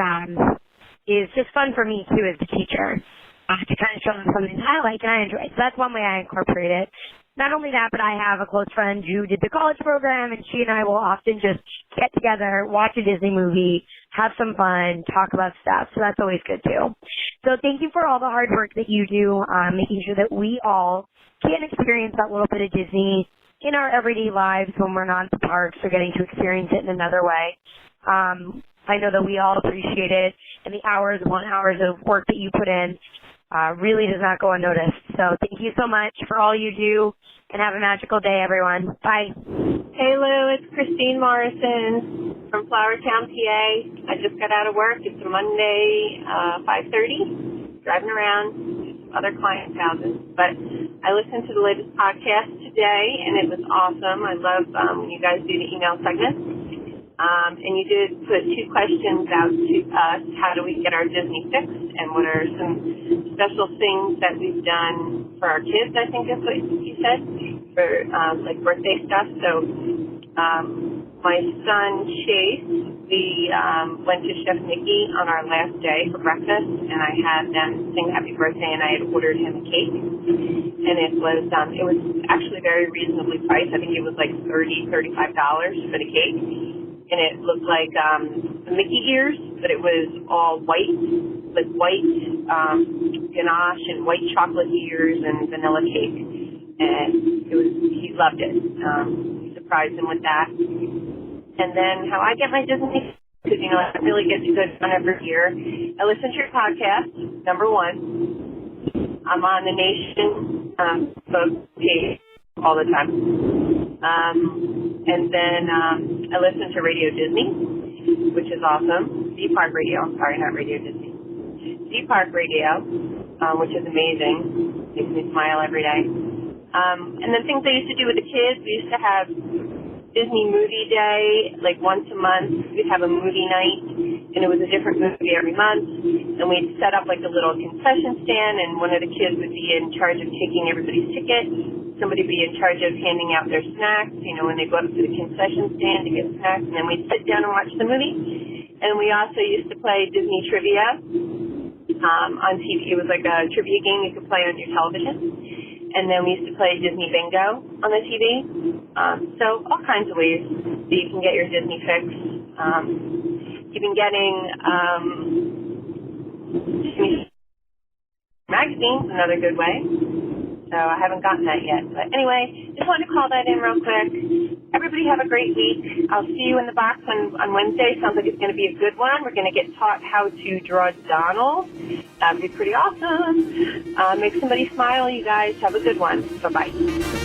is just fun for me, too, as the teacher, to kind of show them something that I like and I enjoy. So that's one way I incorporate it. Not only that, but I have a close friend who did the college program, and she and I will often just get together, watch a Disney movie, have some fun, talk about stuff. So that's always good, too. So thank you for all the hard work that you do, making sure that we all can experience that little bit of Disney in our everyday lives when we're not at the parks or getting to experience it in another way. I know that we all appreciate it, and the hours upon hours of work that you put in really does not go unnoticed. So thank you so much for all you do, and have a magical day, everyone. Bye. Hey, Lou, it's Christine Morrison from Flowertown, PA. I just got out of work. It's a Monday, 5:30, driving around to some other clients' houses. But I listened to the latest podcast today, and it was awesome. I love when you guys do the email segments. And you did put 2 questions out to us. How do we get our Disney fixed? And what are some special things that we've done for our kids, I think is what you said, for like birthday stuff. So my son Chase, we went to Chef Mickey on our last day for breakfast, and I had them sing happy birthday, and I had ordered him a cake. And it was actually very reasonably priced. I think it was like $35 for the cake. And it looked like Mickey ears, but it was all white, like white ganache and white chocolate ears and vanilla cake. And he loved it. We surprised him with that. And then how I get my Disney, because, I really get to go down every year. I listen to your podcast, number 1. I'm on the Nation page all the time. And then I listen to Radio Disney, which is awesome. Z-Park Radio, I'm sorry, not Radio Disney. Z-Park Radio, which is amazing. Makes me smile every day. And then things I used to do with the kids, we used to have Disney Movie Day, like once a month. We'd have a movie night, and it was a different movie every month. And we'd set up like a little concession stand, and one of the kids would be in charge of taking everybody's ticket. Somebody would be in charge of handing out their snacks, when they go up to the concession stand to get snacks, and then we'd sit down and watch the movie. And we also used to play Disney trivia on TV. It was like a trivia game you could play on your television. And then we used to play Disney Bingo on the TV. So all kinds of ways that you can get your Disney fix. You've been getting Disney magazines, another good way. So I haven't gotten that yet. But anyway, just wanted to call that in real quick. Everybody have a great week. I'll see you in the box on Wednesday. Sounds like it's going to be a good one. We're going to get taught how to draw Donald. That would be pretty awesome. Make somebody smile, you guys. Have a good one. Bye-bye.